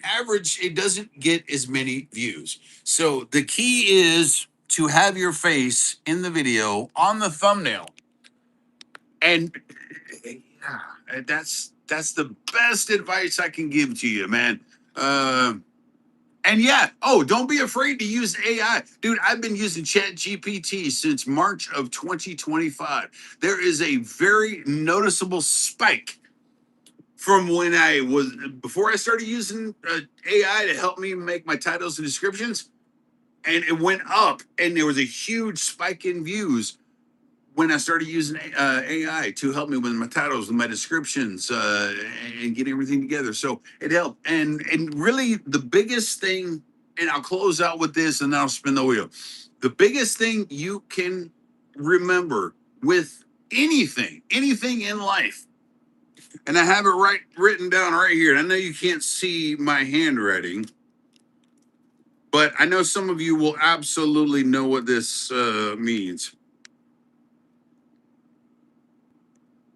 average, it doesn't get as many views. So the key is to have your face in the video on the thumbnail. And yeah, that's the best advice I can give to you, man. And yeah, oh, don't be afraid to use AI. Dude, I've been using Chat GPT since March of 2025. There is a very noticeable spike from when I was, before I started using AI to help me make my titles and descriptions, and it went up, and there was a huge spike in views when I started using AI to help me with my titles and my descriptions and getting everything together. So it helped. And really the biggest thing, and I'll close out with this and then I'll spin the wheel. The biggest thing you can remember with anything in life, and I have it written down right here. And I know you can't see my handwriting, but I know some of you will absolutely know what this means.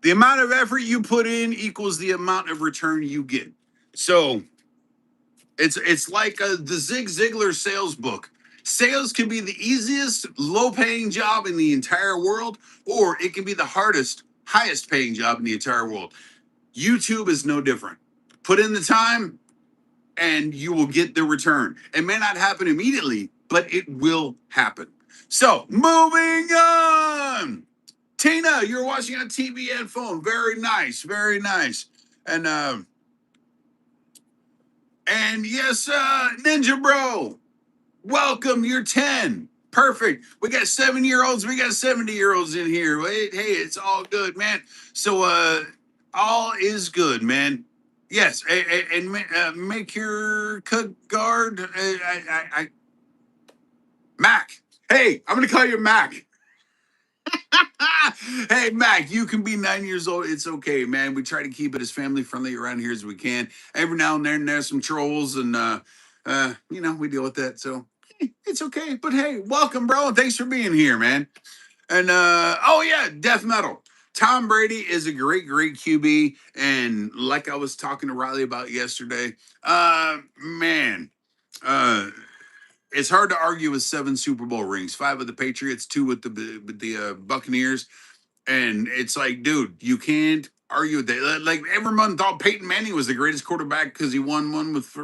The amount of effort you put in equals the amount of return you get. So it's like the Zig Ziglar sales book. Sales can be the easiest, low-paying job in the entire world, or it can be the hardest, highest-paying job in the entire world. YouTube is no different. Put in the time, and you will get the return. It may not happen immediately, but it will happen. So, moving on. Tina, you're watching on TV and phone. Very nice, very nice. And yes, Ninja Bro, welcome. You're 10. Perfect. We got 7-year-olds. We got 70-year-olds in here. Hey, it's all good, man. So all is good, man. Yes, and make your cook guard. Mac. Hey, I'm gonna call you Mac. Hey, Mac, you can be 9 years old. It's okay, man. We try to keep it as family friendly around here as we can. Every now and then there's some trolls, and we deal with that. So it's okay. But hey, welcome, bro, and thanks for being here, man. And oh yeah, death metal. Tom Brady is a great QB, and like I was talking to Riley about yesterday, man, it's hard to argue with 7 Super Bowl rings, 5 with the Patriots, 2 with the Buccaneers. And it's like, dude, you can't argue with that. Like everyone thought Peyton Manning was the greatest quarterback because he won one with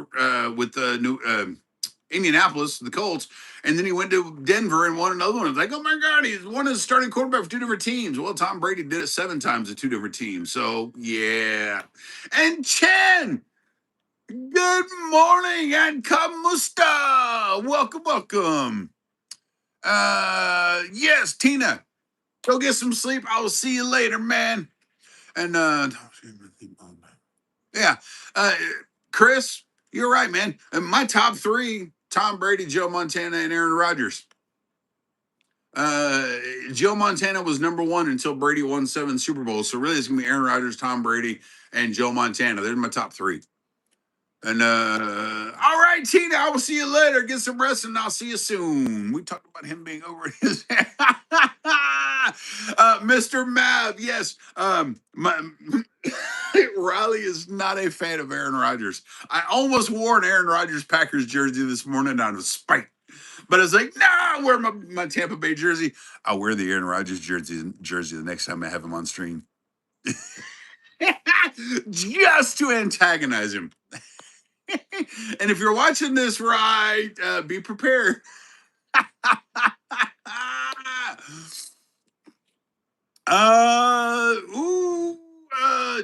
Indianapolis, the Colts, and then he went to Denver and won another one. It's like, oh my God, he's one of the starting quarterback for 2 different teams. Well, Tom Brady did it 7 times at 2 different teams. So yeah. And Chen, good morning and kamusta. Welcome. Yes, Tina. Go get some sleep. I will see you later, man. And yeah, Chris, you're right, man. And my top 3: Tom Brady, Joe Montana, and Aaron Rodgers. Joe Montana was number 1 until Brady won 7 Super Bowls. So really, it's gonna be Aaron Rodgers, Tom Brady, and Joe Montana. They're my top 3. And all right, Tina, I will see you later. Get some rest, and I'll see you soon. We talked about him being over his head. Mr. Mav, yes. Riley is not a fan of Aaron Rodgers. I almost wore an Aaron Rodgers Packers jersey this morning out of spite. But I was like, I'll wear my Tampa Bay jersey. I'll wear the Aaron Rodgers jersey the next time I have him on stream. Just to antagonize him. And if you're watching this right, be prepared.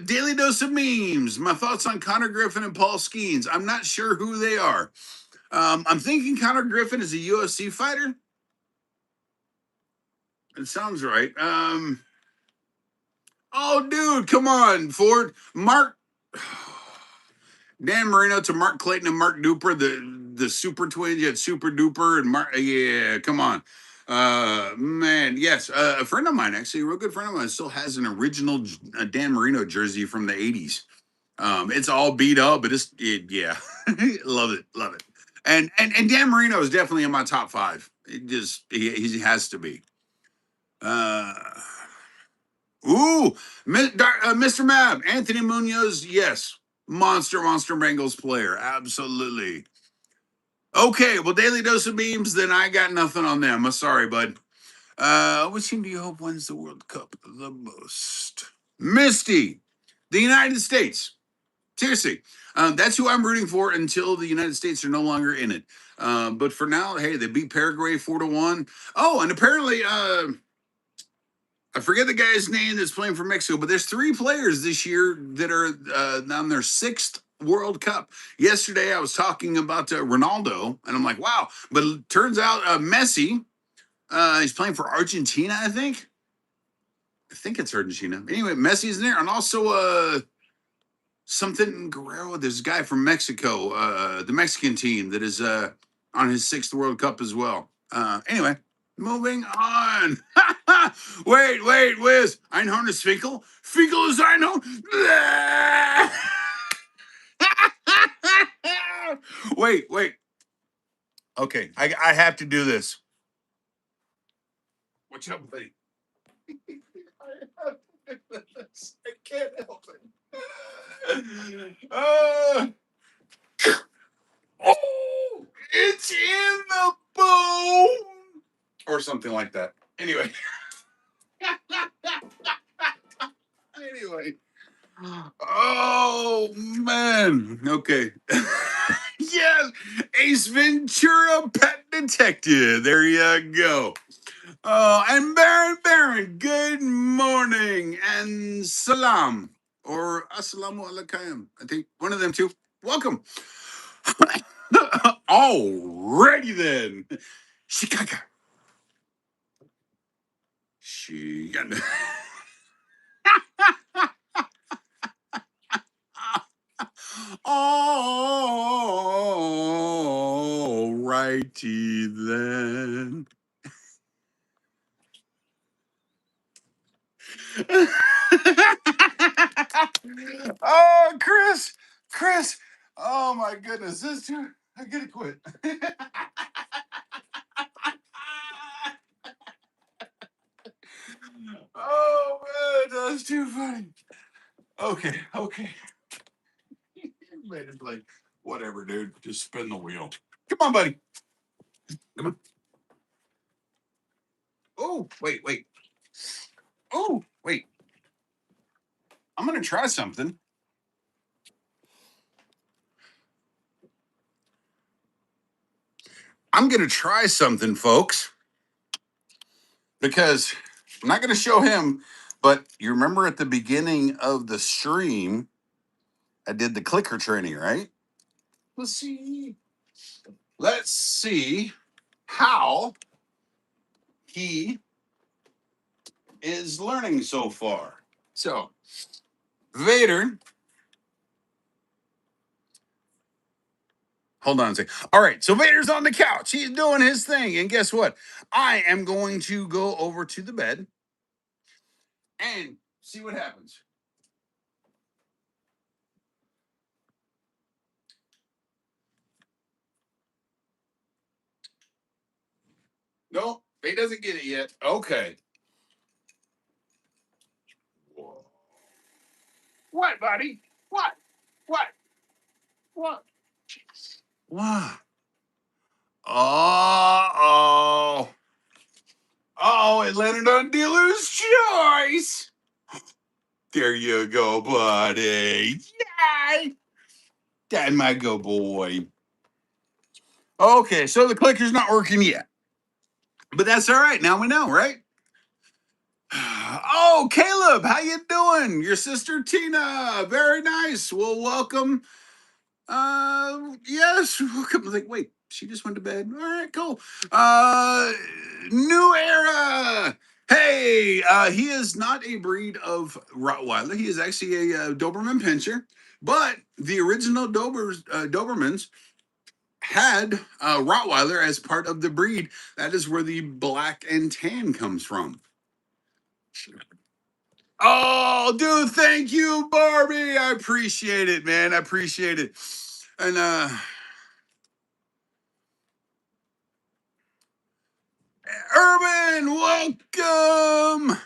Daily dose of memes. My thoughts on Connor Griffin and Paul Skeens. I'm not sure who they are. I'm thinking Connor Griffin is a UFC fighter. It sounds right. Oh, dude, come on, Ford. Mark. Dan Marino to Mark Clayton and Mark Duper, the super twins. You had Super Duper and Mark. Yeah, come on. Man, yes. A friend of mine, actually, a real good friend of mine, still has an original Dan Marino jersey from the 80s. It's all beat up, but yeah. Love it. And Dan Marino is definitely in my top 5. He has to be. Mr. Mab, Anthony Munoz, yes. Monster Bengals player. Absolutely. Okay, well, daily dose of memes. Then I got nothing on them. I'm sorry, bud. Which team do you hope wins the World Cup the most? Misty, the United States. Seriously, that's who I'm rooting for until the United States are no longer in it. But for now, hey, they beat Paraguay 4-1. Oh, and apparently, I forget the guy's name that's playing for Mexico, but there's 3 players this year that are on their 6th World Cup. Yesterday, I was talking about Ronaldo, and I'm like, wow. But it turns out Messi, he's playing for Argentina, I think. I think it's Argentina. Anyway, Messi's in there, and also something Guerrero. There's a guy from Mexico, the Mexican team that is on his 6th World Cup as well. Anyway, moving on. Wait, Wiz. Einhorn is Finkel. Finkel is Einhorn. Wait. Okay, I have to do this. What's up, buddy? I can't help it. Oh, it's in the bone, or something like that. Anyway. Anyway. Oh man. Okay. Yes, Ace Ventura, Pet Detective. There you go. Oh, and Baron, good morning and salam or assalamu alaikum. I think one of them two. Welcome. Alrighty then. Chicago. Chicago. Alrighty then. Oh, Chris. Oh my goodness, this dude. I gotta quit. Oh man, that's too funny. Okay. Made it like whatever, dude. Just spin the wheel. Come on, buddy. Come on. Oh, wait. Oh, wait. I'm gonna try something. I'm gonna try something, folks, because I'm not gonna show him, but you remember at the beginning of the stream, I did the clicker training, right? Let's see. Let's see how he is learning so far. So, Vader, hold on a second. All right, so Vader's on the couch. He's doing his thing. And guess what? I am going to go over to the bed and see what happens. No, he doesn't get it yet. Okay. What, buddy? What? What? What? What? Uh-oh. Oh, it landed on dealer's choice. There you go, buddy. Yay! That my go boy. Okay, so the clicker's not working yet. But that's all right. Now we know, right? Oh, Caleb, how you doing? Your sister Tina. Very nice. Well, welcome. Yes, welcome. I was like, wait, she just went to bed. All right, cool. New era. Hey, he is not a breed of Rottweiler. He is actually a Doberman Pinscher. But the original Dobermans had Rottweiler as part of the breed. That is where the black and tan comes from. Oh, dude, thank you, Barbie. I appreciate it, man. I appreciate it. And Urban, welcome.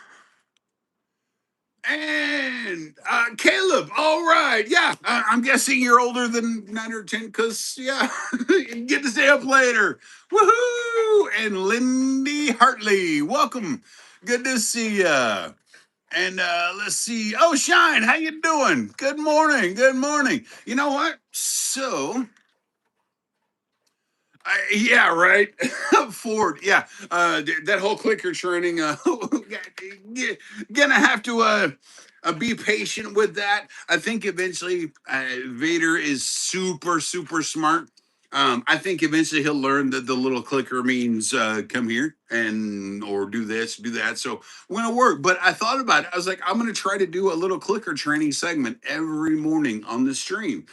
And Caleb, all right. Yeah, I'm guessing you're older than 9 or 10 because, yeah, you get to stay up later. Woohoo! And Lindy Hartley, welcome. Good to see ya. And let's see. Oh, Shine, how you doing? Good morning. Good morning. You know what? So, yeah, right. Ford. Yeah, that whole clicker training. Gonna have to be patient with that. I think eventually Vader is super super smart. I think eventually he'll learn that the little clicker means come here and or do this, do that. So we're gonna work. But I thought about it. I was like, I'm gonna try to do a little clicker training segment every morning on the stream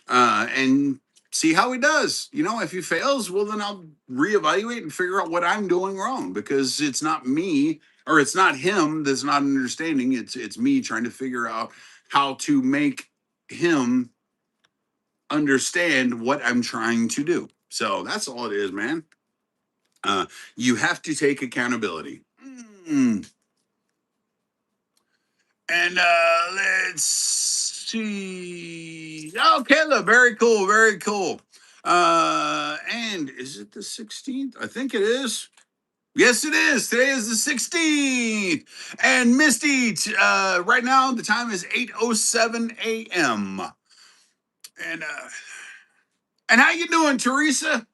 and see how he does. You know, if he fails, well, then I'll reevaluate and figure out what I'm doing wrong because it's not me or it's not him that's not understanding. It's me trying to figure out how to make him understand what I'm trying to do. So that's all it is, man. You have to take accountability. Mm. And let's see. Oh, Caleb, very cool, very cool. And is it the 16th? I think it is. Yes, it is. Today is the 16th. And Misty, right now the time is 8:07 a.m. And how you doing, Teresa?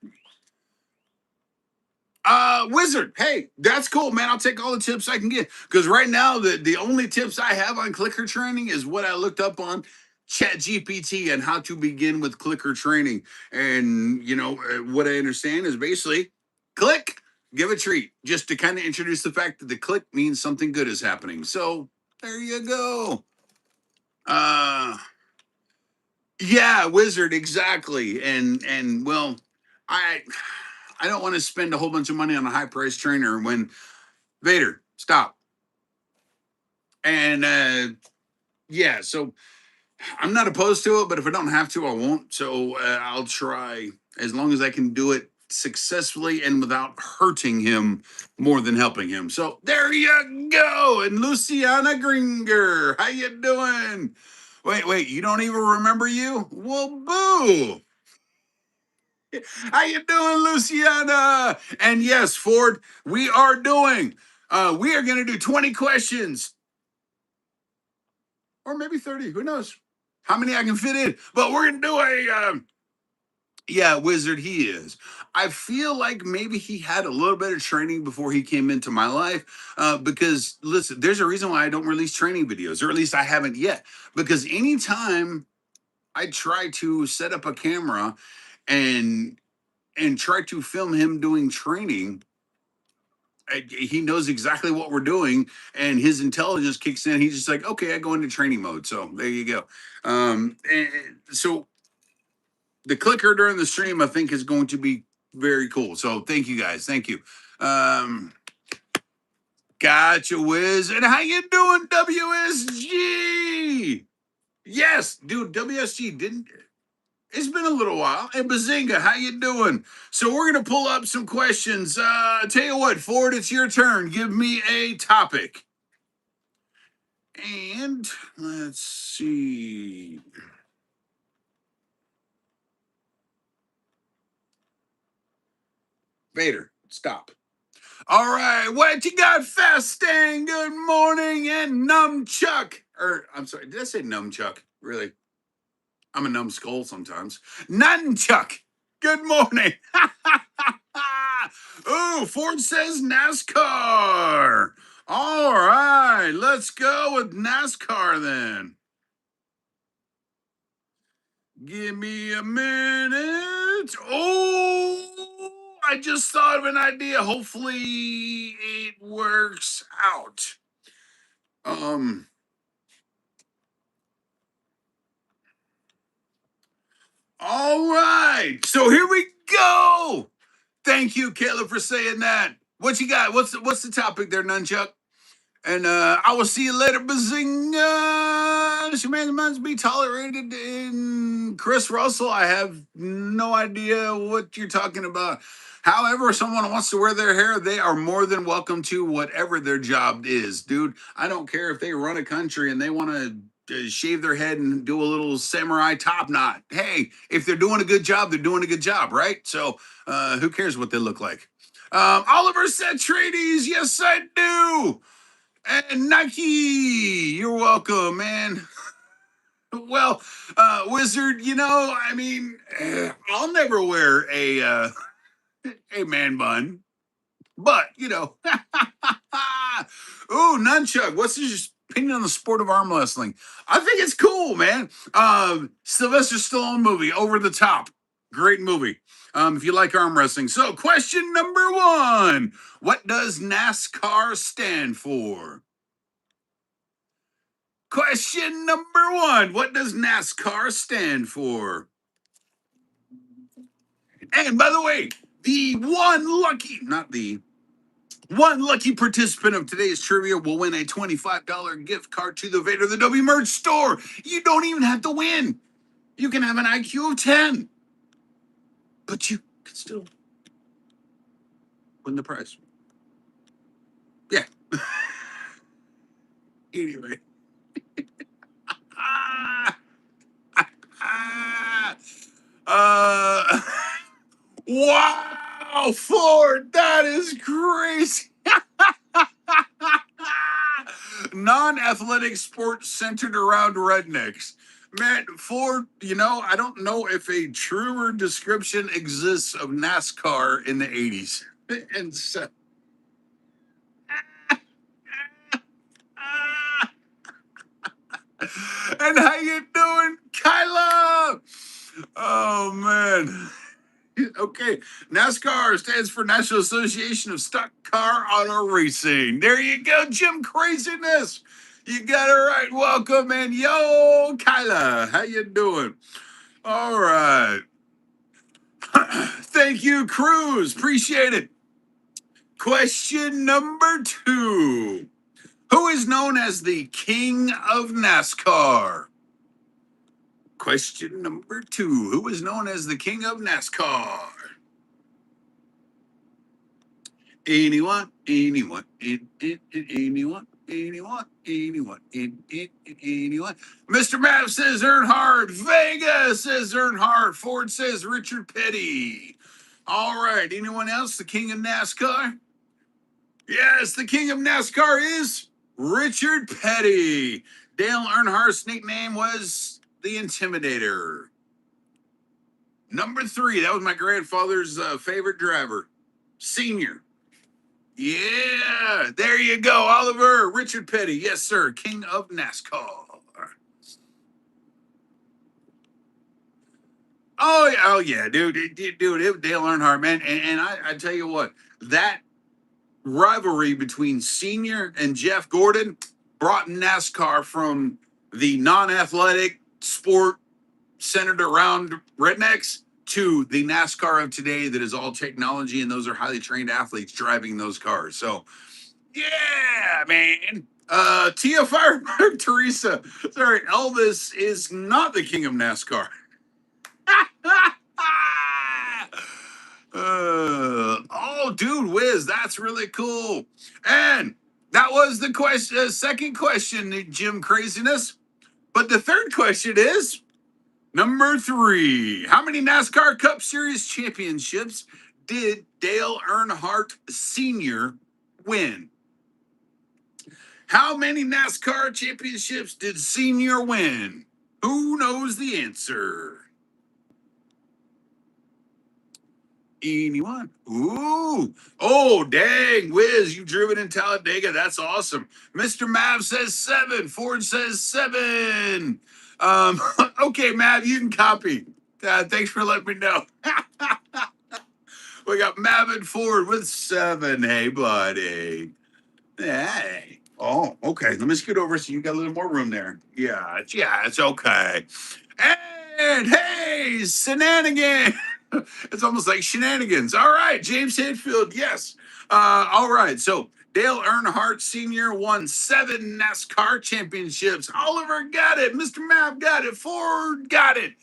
Wizard, hey, that's cool, man. I'll take all the tips I can get because right now the only tips I have on clicker training is what I looked up on Chat GPT and how to begin with clicker training. And you know what I understand is basically click, give a treat, just to kind of introduce the fact that the click means something good is happening. So there you go. Uh, yeah, Wizard, exactly. And well, I I don't want to spend a whole bunch of money on a high price trainer when Vader, stop. And yeah, so I'm not opposed to it, but if I don't have to, I won't. So I'll try as long as I can do it successfully and without hurting him more than helping him. So there you go. And Luciana Gringer, how you doing? Wait, you don't even remember you? Well, boo. How you doing, Luciana? And yes, Ford, we are going to do 20 questions or maybe 30. Who knows how many I can fit in? But we're gonna do yeah, Wizard. He is. I feel like maybe he had a little bit of training before he came into my life. Because listen, there's a reason why I don't release training videos, or at least I haven't yet. Because anytime I try to set up a camera and try to film him doing training, he knows exactly what we're doing and his intelligence kicks in. He's just like, okay, I go into training mode. So there you go. And so the clicker during the stream, I think, is going to be very cool. So thank you guys. Thank you. Um, Gotcha, Wiz. And how you doing, WSG? Yes, dude, WSG didn't. It's been a little while. And Bazinga, how you doing? So we're gonna pull up some questions. Tell you what, Ford, it's your turn. Give me a topic. And let's see. Vader, stop. All right, what you got, Fasting? Good morning, and Numchuck. Or I'm sorry, did I say Numchuck? Really? I'm a numbskull sometimes. Nunchuck. Good morning. Ooh, Ford says NASCAR. All right, let's go with NASCAR then. Give me a minute. Oh, I just thought of an idea. Hopefully it works out. Um, all right. So here we go. Thank you, Caleb, for saying that. What you got? What's the topic there, Nunchuck? And I will see you later, Bazinga. Shemans must be tolerated in Chris Russell. I have no idea what you're talking about. However, someone wants to wear their hair, they are more than welcome to, whatever their job is, dude. I don't care if they run a country and they want to shave their head and do a little samurai top knot. Hey, if they're doing a good job, they're doing a good job, right? So who cares what they look like? Oliver said tradies. Yes, I do. And Nike, you're welcome, man. Well, Wizard, I mean, I'll never wear a man bun, but ooh, nunchuck. What's your opinion on the sport of arm wrestling? I think it's cool, man. Sylvester Stallone movie, Over the Top, great movie. If you like arm wrestling. So, question number one: what does NASCAR stand for? Question number one: what does NASCAR stand for? And by the way, one lucky participant of today's trivia will win a $25 gift card to the Vader the Dobie merch store. You don't even have to win. You can have an IQ of 10, but you can still win the prize. Yeah. Anyway. Ah, ah, uh, wow, Ford, that is crazy. Non-athletic sports centered around rednecks. Man, Ford, I don't know if a truer description exists of NASCAR in the 80s. And so, and how you doing, Kyla? Oh, man. Okay, NASCAR stands for National Association of Stock Car Auto Racing. There you go, Jim Craziness. You got it right. Welcome, and yo, Kyla, how you doing? All right. Thank you, Cruz. Appreciate it. Question number two: who is known as the King of NASCAR? Question number two: who is known as the King of NASCAR? Anyone, anyone, anyone, anyone. Mr. Mav says Earnhardt. Vega says Earnhardt. Ford says Richard Petty. All right. Anyone else? The king of NASCAR? Yes, the king of NASCAR is Richard Petty. Dale Earnhardt's nickname was the Intimidator. Number three. That was my grandfather's favorite driver. Senior. Yeah, there you go, Oliver. Richard Petty, yes, sir, king of NASCAR. Oh yeah, dude, it was Dale Earnhardt, man, and I tell you what, that rivalry between Senior and Jeff Gordon brought NASCAR from the non-athletic sport centered around rednecks to the NASCAR of today that is all technology, and those are highly trained athletes driving those cars. So yeah, man. Tia Fireberg, Teresa. Sorry, Elvis is not the king of NASCAR. Oh, dude, Wiz, that's really cool. And that was the question, second question, Jim Craziness. But the third question is number three. How many NASCAR Cup Series championships did Dale Earnhardt Sr. win? How many NASCAR championships did Senior win? Who knows the answer? Anyone? Ooh. Oh, dang. Wiz, you've driven in Talladega. That's awesome. Mr. Mav says 7. Ford says 7. Okay, Mav, you can copy. Thanks for letting me know. We got Mav and Ford with 7. Hey, buddy. Hey. Oh, okay. Let me scoot over so you got a little more room there. Yeah, it's okay. And hey, shenanigans. It's almost like shenanigans. All right, James Hetfield. Yes. All right. So Dale Earnhardt Sr. won 7 NASCAR championships. Oliver got it. Mr. Mapp got it. Ford got it.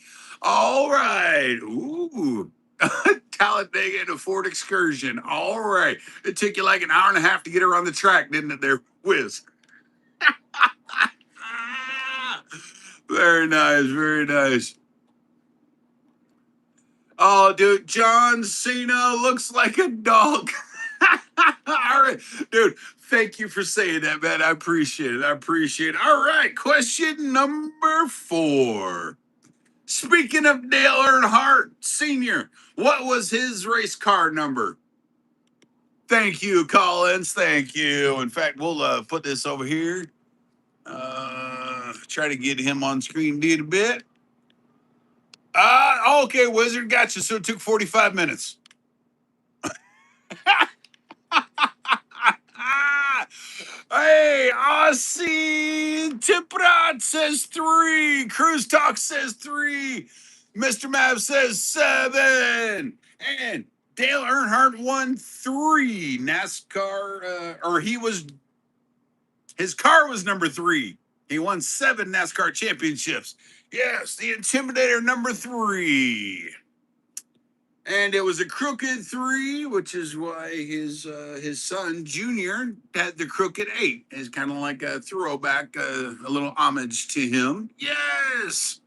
All right. Ooh. Talladega and a Ford Excursion. All right. It took you like an hour and a half to get around the track, didn't it, there, Whiz? Very nice. Very nice. Oh, dude, John Cena looks like a dog. All right, dude. Thank you for saying that, man. I appreciate it. I appreciate it. All right, question number 4. Speaking of Dale Earnhardt Sr., what was his race car number? Thank you, Collins. Thank you. In fact, we'll put this over here. Try to get him on screen a bit. Okay, Wizard, gotcha. So it took 45 minutes. Hey, Aussie Tiprat says 3. Cruise Talk says 3. Mr. Mav says 7. And Dale Earnhardt won 3 NASCAR, his car was number 3. He won 7 NASCAR championships. Yes, the Intimidator number 3. And it was a crooked 3, which is why his son Junior had the crooked 8. It's kind of like a throwback, a little homage to him. Yes,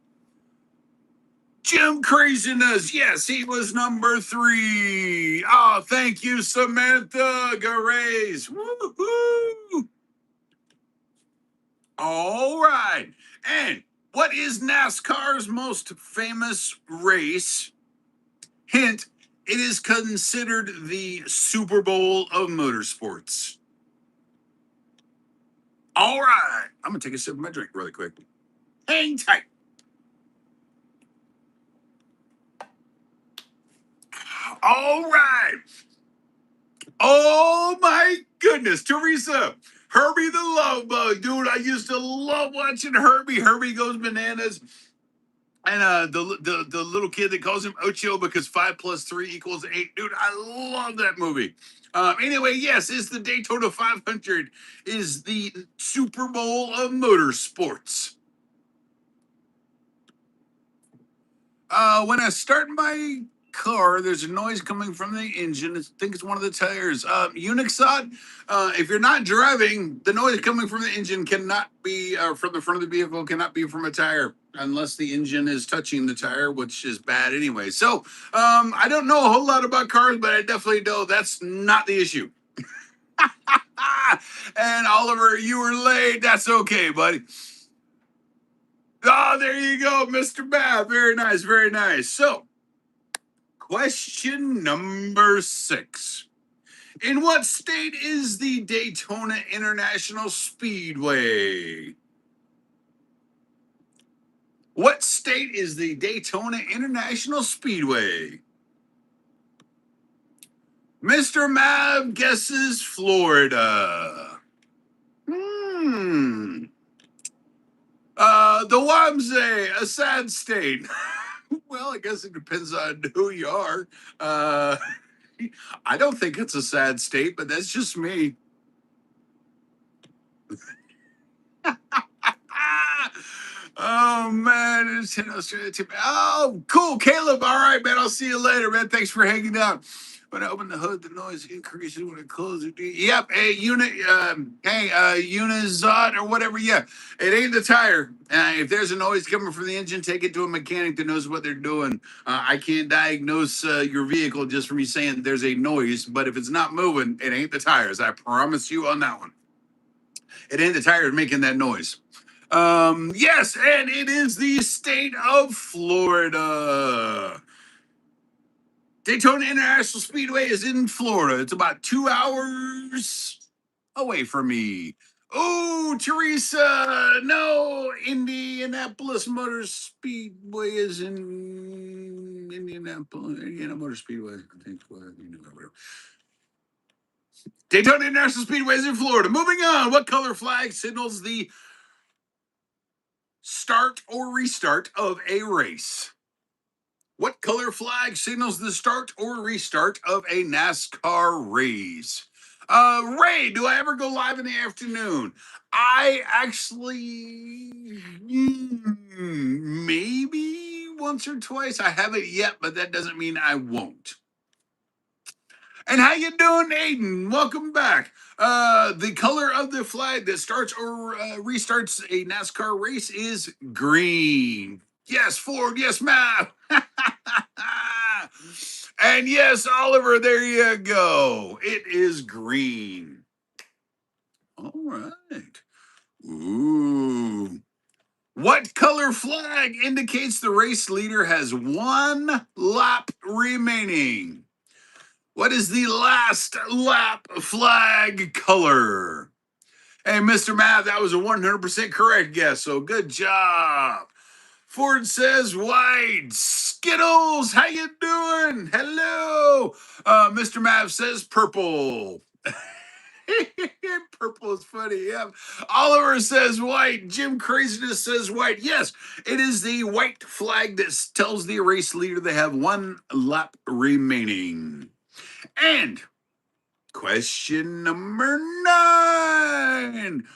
Jim Craziness. Yes, he was number 3. Oh, thank you, Samantha Gares. Woohoo! All right, and what is NASCAR's most famous race? Hint, it is considered the Super Bowl of motorsports. All right. I'm going to take a sip of my drink really quick. Hang tight. All right. Oh, my goodness. Teresa, Herbie the Love Bug. Dude, I used to love watching Herbie. Herbie Goes Bananas. And the little kid that calls him Ocho because 5 + 3 = 8. Dude, I love that movie. Anyway, yes, it's the Daytona 500 is the Super Bowl of motorsports. When I start my car, there's a noise coming from the engine. I think it's one of the tires. Unixod, if you're not driving, the noise coming from the engine cannot be from the front of the vehicle, cannot be from a tire unless the engine is touching the tire, which is bad anyway. So I don't know a whole lot about cars, but I definitely know that's not the issue. And Oliver, you were late. That's okay, buddy. Oh, there you go, Mr. Bath. Very nice, very nice. So, question number 6. In what state is the Daytona International Speedway? What state is the Daytona International Speedway? Mr. Mav guesses Florida. The Wamsay, a sad state. Well, I guess it depends on who you are. I don't think it's a sad state, but that's just me. Oh man, it's in Australia too. Oh, cool, Caleb. All right, man. I'll see you later, man. Thanks for hanging out. When I open the hood, the noise increases. When I close it, yep. Hey, Unizot or whatever. Yeah, it ain't the tire. If there's a noise coming from the engine, take it to a mechanic that knows what they're doing. I can't diagnose your vehicle just from you saying there's a noise, but if it's not moving, it ain't the tires. I promise you on that one. It ain't the tires making that noise. Yes, and it is the state of Florida. Daytona International Speedway is in Florida. It's about 2 hours away from me. Oh, Teresa, no, Indianapolis Motor Speedway is in Indianapolis, Indiana Motor Speedway. I think, whatever. Daytona International Speedway is in Florida. Moving on, what color flag signals the start or restart of a race? What color flag signals the start or restart of a NASCAR race? Ray, do I ever go live in the afternoon? I actually maybe once or twice. I haven't yet, but that doesn't mean I won't. And how you doing, Aiden? Welcome back. The color of the flag that starts or restarts a NASCAR race is green. Yes, Ford. Yes, Matt. And yes, Oliver, there you go. It is green. All right. Ooh. What color flag indicates the race leader has one lap remaining? What is the last lap flag color? Hey, Mr. Math, that was a 100% correct guess, so good job. Ford says white. Skittles, how you doing? Hello. Mr. Mav says purple. Purple is funny, yeah. Oliver says white. Jim Craziness says white. Yes, it is the white flag that tells the race leader they have one lap remaining. And question number 9.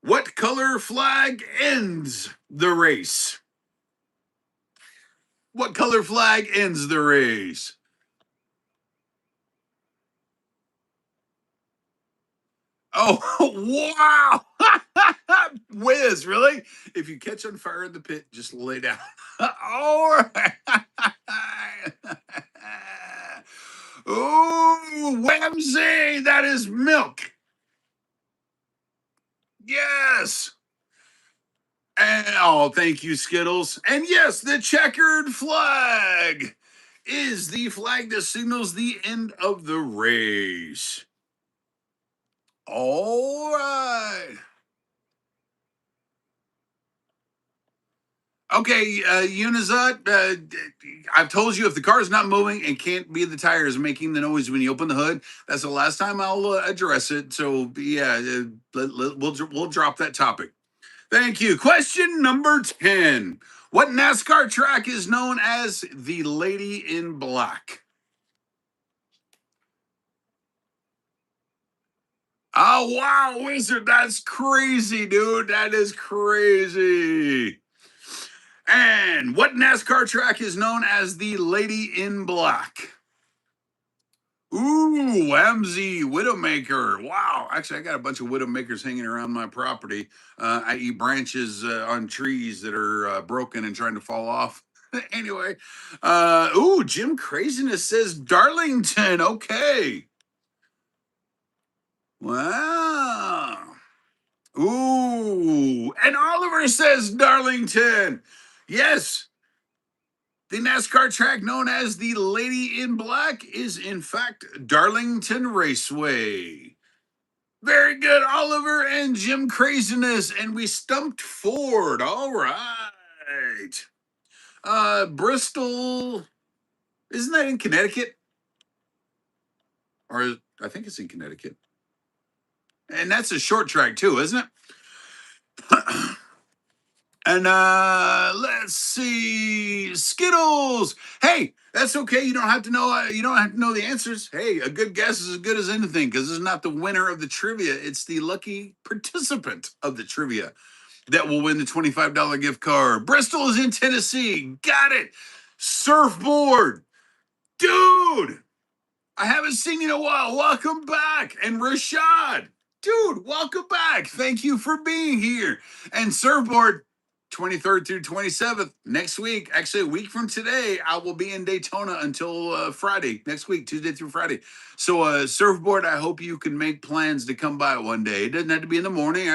What color flag ends the race? What color flag ends the race? Oh, wow. Whiz, really? If you catch on fire in the pit, just lay down. All right. Ooh, Whamsy, that is milk. Yes. And oh, thank you, Skittles. And yes, the checkered flag is the flag that signals the end of the race. All right. Okay, Unizot, I've told you if the car is not moving and can't be the tires making the noise when you open the hood, that's the last time I'll address it. So, yeah, we'll drop that topic. Thank you. Question number 10. What NASCAR track is known as the Lady in Black? Oh, wow, Wizard. That's crazy, dude. That is crazy. And what NASCAR track is known as the Lady in Black? Ooh, Whamsy Widowmaker. Wow. Actually, I got a bunch of Widowmakers hanging around my property. I eat branches on trees that are broken and trying to fall off. Anyway, ooh, Jim Craziness says Darlington. Okay. Wow. Ooh, and Oliver says Darlington. Yes, the NASCAR track known as the Lady in Black is in fact Darlington Raceway. Very good, Oliver and Jim Craziness, and we stumped Ford. All right. Bristol, isn't that in Connecticut? Or I think it's in Connecticut. And that's a short track too, isn't it? And let's see, Skittles. Hey, that's okay. You don't have to know. You don't have to know the answers. Hey, a good guess is as good as anything because this is not the winner of the trivia. It's the lucky participant of the trivia that will win the $25 gift card. Bristol is in Tennessee. Got it. Surfboard, dude. I haven't seen you in a while. Welcome back. And Rashad, dude, welcome back. Thank you for being here. And Surfboard, 23rd through 27th, next week, actually a week from today, I will be in Daytona until Friday, next week, Tuesday through Friday. So, Surfboard, I hope you can make plans to come by one day. It doesn't have to be in the morning.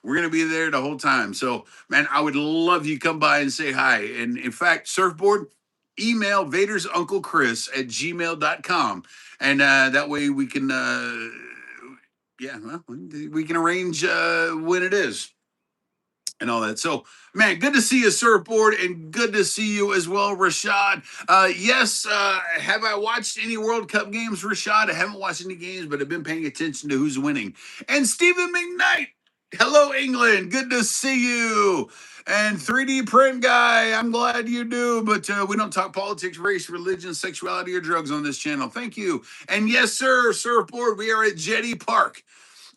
We're going to be there the whole time. So, man, I would love you to come by and say hi. And in fact, Surfboard, email Vader's Uncle Chris at gmail.com. And that way we can, we can arrange when it is and all that. So, man, good to see you, Surfboard, and good to see you as well, Rashad. Yes, have I watched any World Cup games, Rashad? I haven't watched any games, but I've been paying attention to who's winning. And Stephen McKnight, hello, England. Good to see you. And 3D print guy, I'm glad you do, but we don't talk politics, race, religion, sexuality, or drugs on this channel. Thank you. And yes, sir, surfboard, we are at Jetty Park.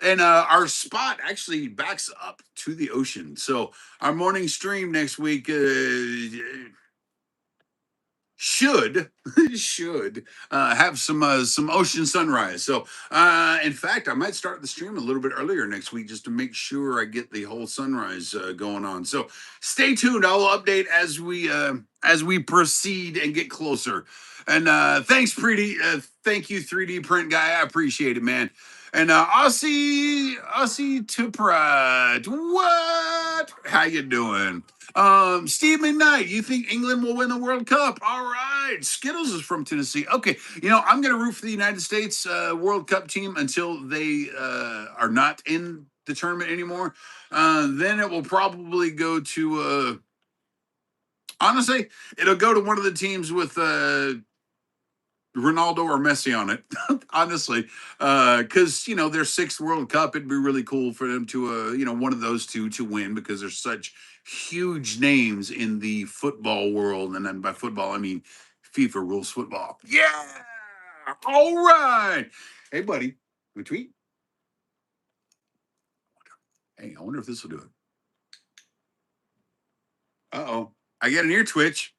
And our spot actually backs up to the ocean. So our morning stream next week should should have some ocean sunrise. So in fact, I might start the stream a little bit earlier next week just to make sure I get the whole sunrise going on. So stay tuned. I'll update as we proceed and get closer. And thanks, Pretty. Thank you, 3D print guy. I appreciate it, man. And Aussie to Pride. What? How you doing? Steve McKnight, you think England will win the World Cup? All right. Skittles is from Tennessee. Okay. I'm going to root for the United States World Cup team until they are not in the tournament anymore. Then it will probably go to, honestly, it'll go to one of the teams with Ronaldo or Messi on it, honestly, because their sixth World Cup, it'd be really cool for them to, one of those two to win because they're such huge names in the football world, and then by football I mean FIFA rules football. Yeah, all right. Hey, buddy, retweet. Hey, I wonder if this will do it. Uh-oh, I get an ear twitch.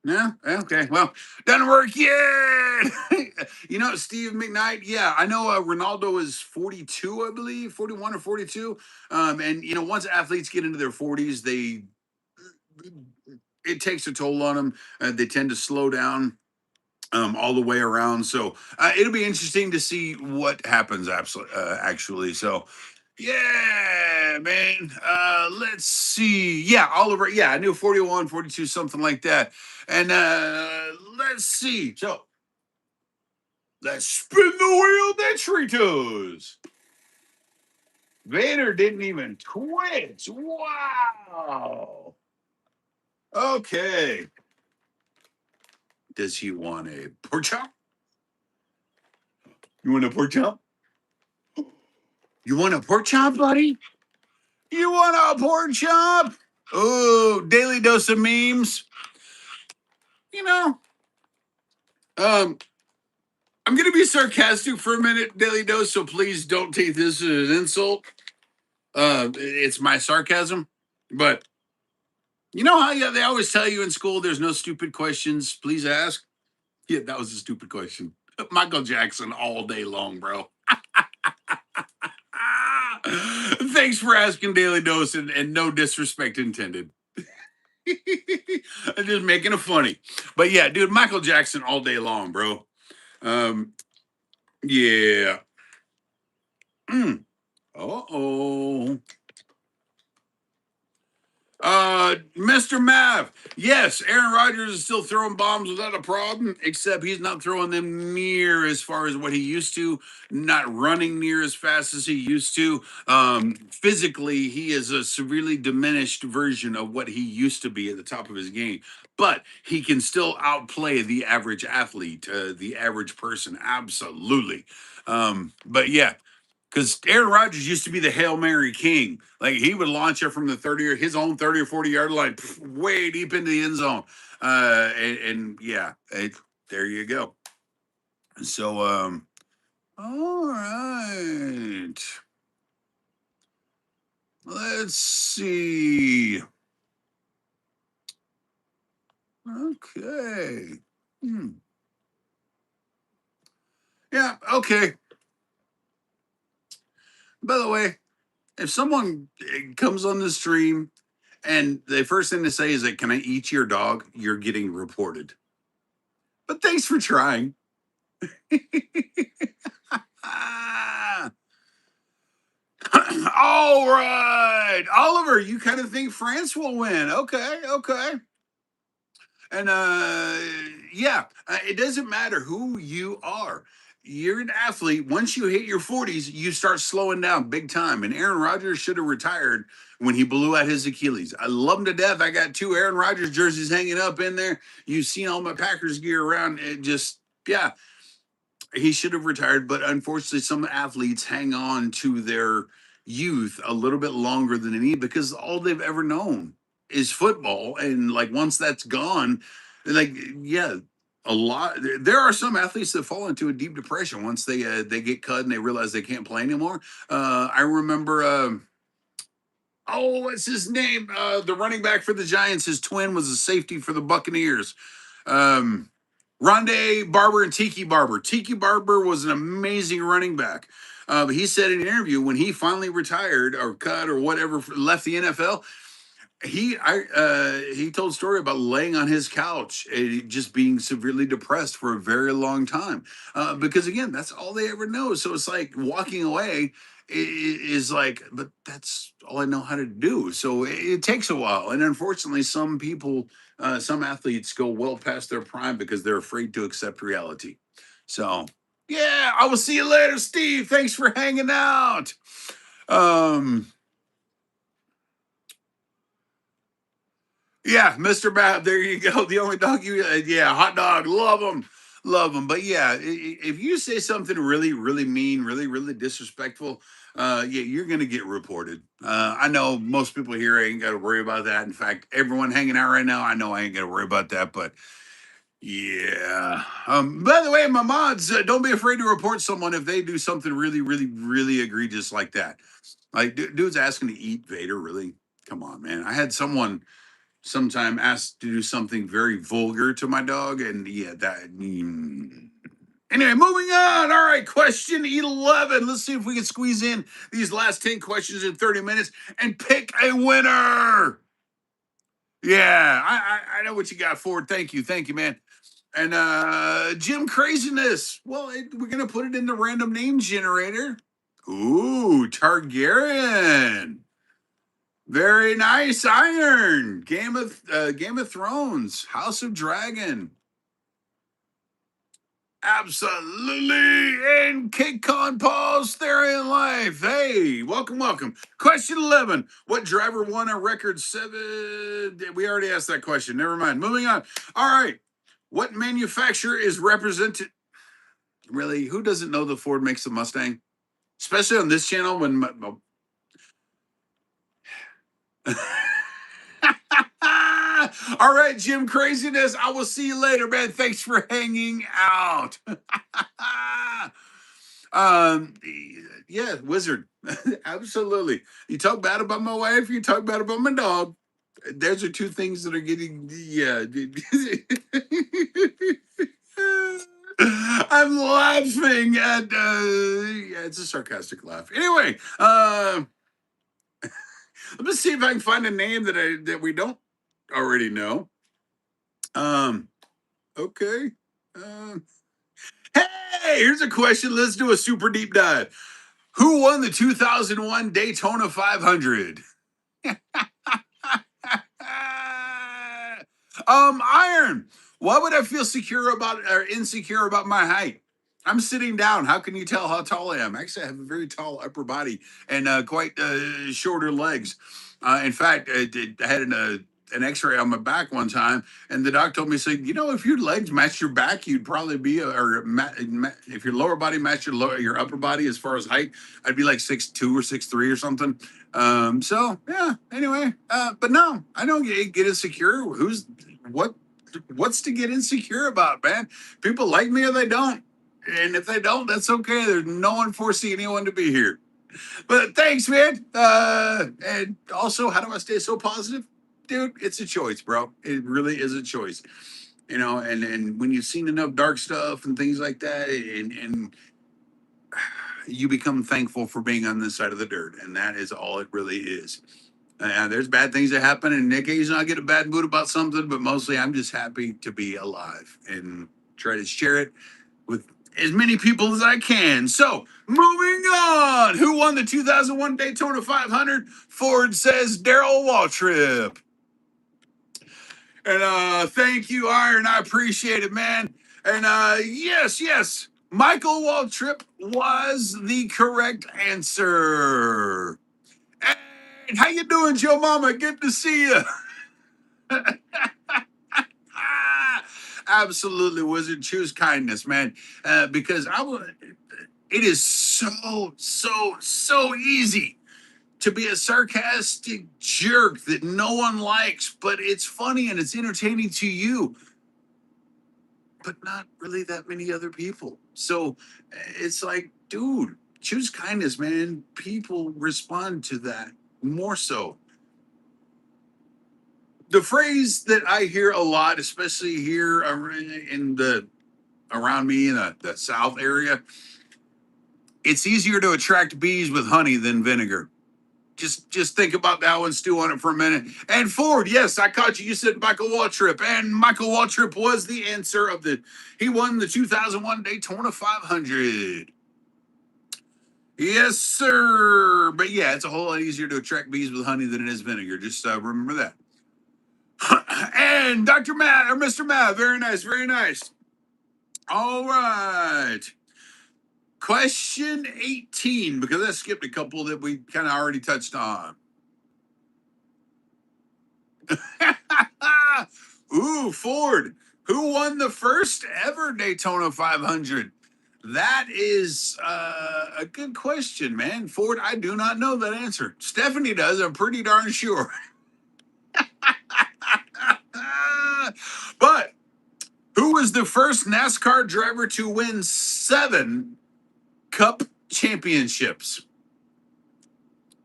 Yeah. Okay. Well, doesn't work yet. Steve McKnight. Yeah, I know. Ronaldo is 42, I believe, 41 or 42. And once athletes get into their 40s, it takes a toll on them. They tend to slow down all the way around. So it'll be interesting to see what happens. Actually. So. Yeah, man. Let's see. Yeah, Oliver. Yeah, I knew 41, 42, something like that. And let's see. So let's spin the wheel that Tritos. Vader didn't even quit. Wow. Okay. Does he want a pork chop? You want a pork chop? You want a pork chop, buddy? You want a pork chop? Oh, daily dose of memes. Um, I'm going to be sarcastic for a minute, Daily Dose, so please don't take this as an insult. It's my sarcasm. But you know how they always tell you in school there's no stupid questions, please ask? Yeah, that was a stupid question. Michael Jackson all day long, bro. Thanks for asking, Daily Dose, and no disrespect intended. I'm just making it funny. But yeah, dude, Michael Jackson all day long, bro. Yeah. Uh-oh. Mr. Mav, yes, Aaron Rodgers is still throwing bombs without a problem, except he's not throwing them near as far as what he used to, not running near as fast as he used to. Physically, he is a severely diminished version of what he used to be at the top of his game, but he can still outplay the average athlete, the average person, absolutely. But yeah, because Aaron Rodgers used to be the Hail Mary king. Like he would launch it from the 30 or his own 30 or 40-yard line, way deep into the end zone. And yeah, there you go. So, all right. Let's see. Okay. Yeah, okay. By the way, if someone comes on the stream and the first thing to say is that, can I eat your dog? You're getting reported. But thanks for trying. All right. Oliver, you kind of think France will win. Okay. And yeah, it doesn't matter who you are. You're an athlete. Once you hit your 40s, you start slowing down big time. And Aaron Rodgers should have retired when he blew out his Achilles. I love him to death. I got 2 Aaron Rodgers jerseys hanging up in there. You've seen all my Packers gear around. It just, yeah, he should have retired. But unfortunately, some athletes hang on to their youth a little bit longer than they need because all they've ever known is football. And like once that's gone, like yeah, a lot. There are some athletes that fall into a deep depression once they get cut and they realize they can't play anymore. I remember. Oh, what's his name? The running back for the Giants. His twin was a safety for the Buccaneers. Um, Rondé Barber and Tiki Barber. Tiki Barber was an amazing running back. But he said in an interview when he finally retired or cut or whatever, left the NFL, he told a story about laying on his couch just being severely depressed for a very long time because again that's all they ever know, so it's like walking away is like, but that's all I know how to do, so it takes a while, and unfortunately some people, some athletes go well past their prime because they're afraid to accept reality. So yeah, I will see you later, Steve. Thanks for hanging out. um Yeah, Mr. Bab, there you go. The only dog you, yeah, hot dog, love them. But yeah, if you say something really, really mean, really, really disrespectful, yeah, you're gonna get reported. I know most people here ain't got to worry about that. In fact, everyone hanging out right now, I know I ain't got to worry about that. But yeah. By the way, my mods, don't be afraid to report someone if they do something really, really, really egregious like that. Like, dude's asking to eat Vader. Really? Come on, man. I had sometime asked to do something very vulgar to my dog, and yeah, anyway, moving on. All right, question 11. Let's see if we can squeeze in these last 10 questions in 30 minutes and pick a winner. Yeah, I know what you got, Ford. Thank you, man. And Jim Craziness. Well, we're gonna put it in the random name generator. Ooh, Targaryen. Very nice, Iron. Game of Thrones, House of Dragon. Absolutely. And KCON Paul's Theory in Life. Hey, welcome. Question 11. What driver won a record 7? We already asked that question. Never mind. Moving on. All right. What manufacturer is represented? Really, who doesn't know the Ford makes the Mustang? Especially on this channel when all right, Jim Craziness. I will see you later, man. Thanks for hanging out. um, yeah, Wizard. Absolutely. You talk bad about my wife, you talk bad about my dog. Those are two things that are getting, yeah. I'm laughing at, yeah, it's a sarcastic laugh. Anyway, let me see if I can find a name that we don't already know. Okay. Um, hey, here's a question. Let's do a super deep dive. Who won the 2001 Daytona 500? Iron. Why would I feel secure about or insecure about my height? I'm sitting down. How can you tell how tall I am? Actually, I have a very tall upper body and quite shorter legs. In fact, I had an X-ray on my back one time, and the doc told me, "Said you know, if your legs match your back, you'd probably be if your lower body matched your upper body as far as height, I'd be like 6'2" or 6'3" or something." So yeah. Anyway, but no, I don't get insecure. What? What's to get insecure about, man? People like me or they don't. And if they don't, that's okay. There's no one forcing anyone to be here. But thanks, man. And also, how do I stay so positive? Dude, it's a choice, bro. It really is a choice. You know, and when you've seen enough dark stuff and things like that, and you become thankful for being on this side of the dirt. And that is all it really is. There's bad things that happen, and occasionally I get a bad mood about something, but mostly I'm just happy to be alive and try to share it with as many people as I can. So, moving on. Who won the 2001 Daytona 500? Ford says Daryl Waltrip. And thank you, Iron. I appreciate it, man. And yes, Michael Waltrip was the correct answer. And how you doing, Joe Mama? Good to see you. Absolutely, Wizard. Choose kindness, man. Because it is so easy to be a sarcastic jerk that no one likes, but it's funny and it's entertaining to you, but not really that many other people. So it's like, dude, choose kindness, man. People respond to that more so. The phrase that I hear a lot, especially here in the around me in the South area, it's easier to attract bees with honey than vinegar. Just think about that one, stew on it for a minute. And Ford, yes, I caught you. You said Michael Waltrip, and Michael Waltrip was the answer of the. He won the 2001 Daytona 500. Yes, sir. But yeah, it's a whole lot easier to attract bees with honey than it is vinegar. Just remember that. And Dr. Matt or Mr. Matt, very nice, very nice. All right. Question 18, because I skipped a couple that we kind of already touched on. Ooh, Ford. Who won the first ever Daytona 500? That is a good question, man. Ford, I do not know that answer. Stephanie does, I'm pretty darn sure. But who was the first NASCAR driver to win 7 Cup championships?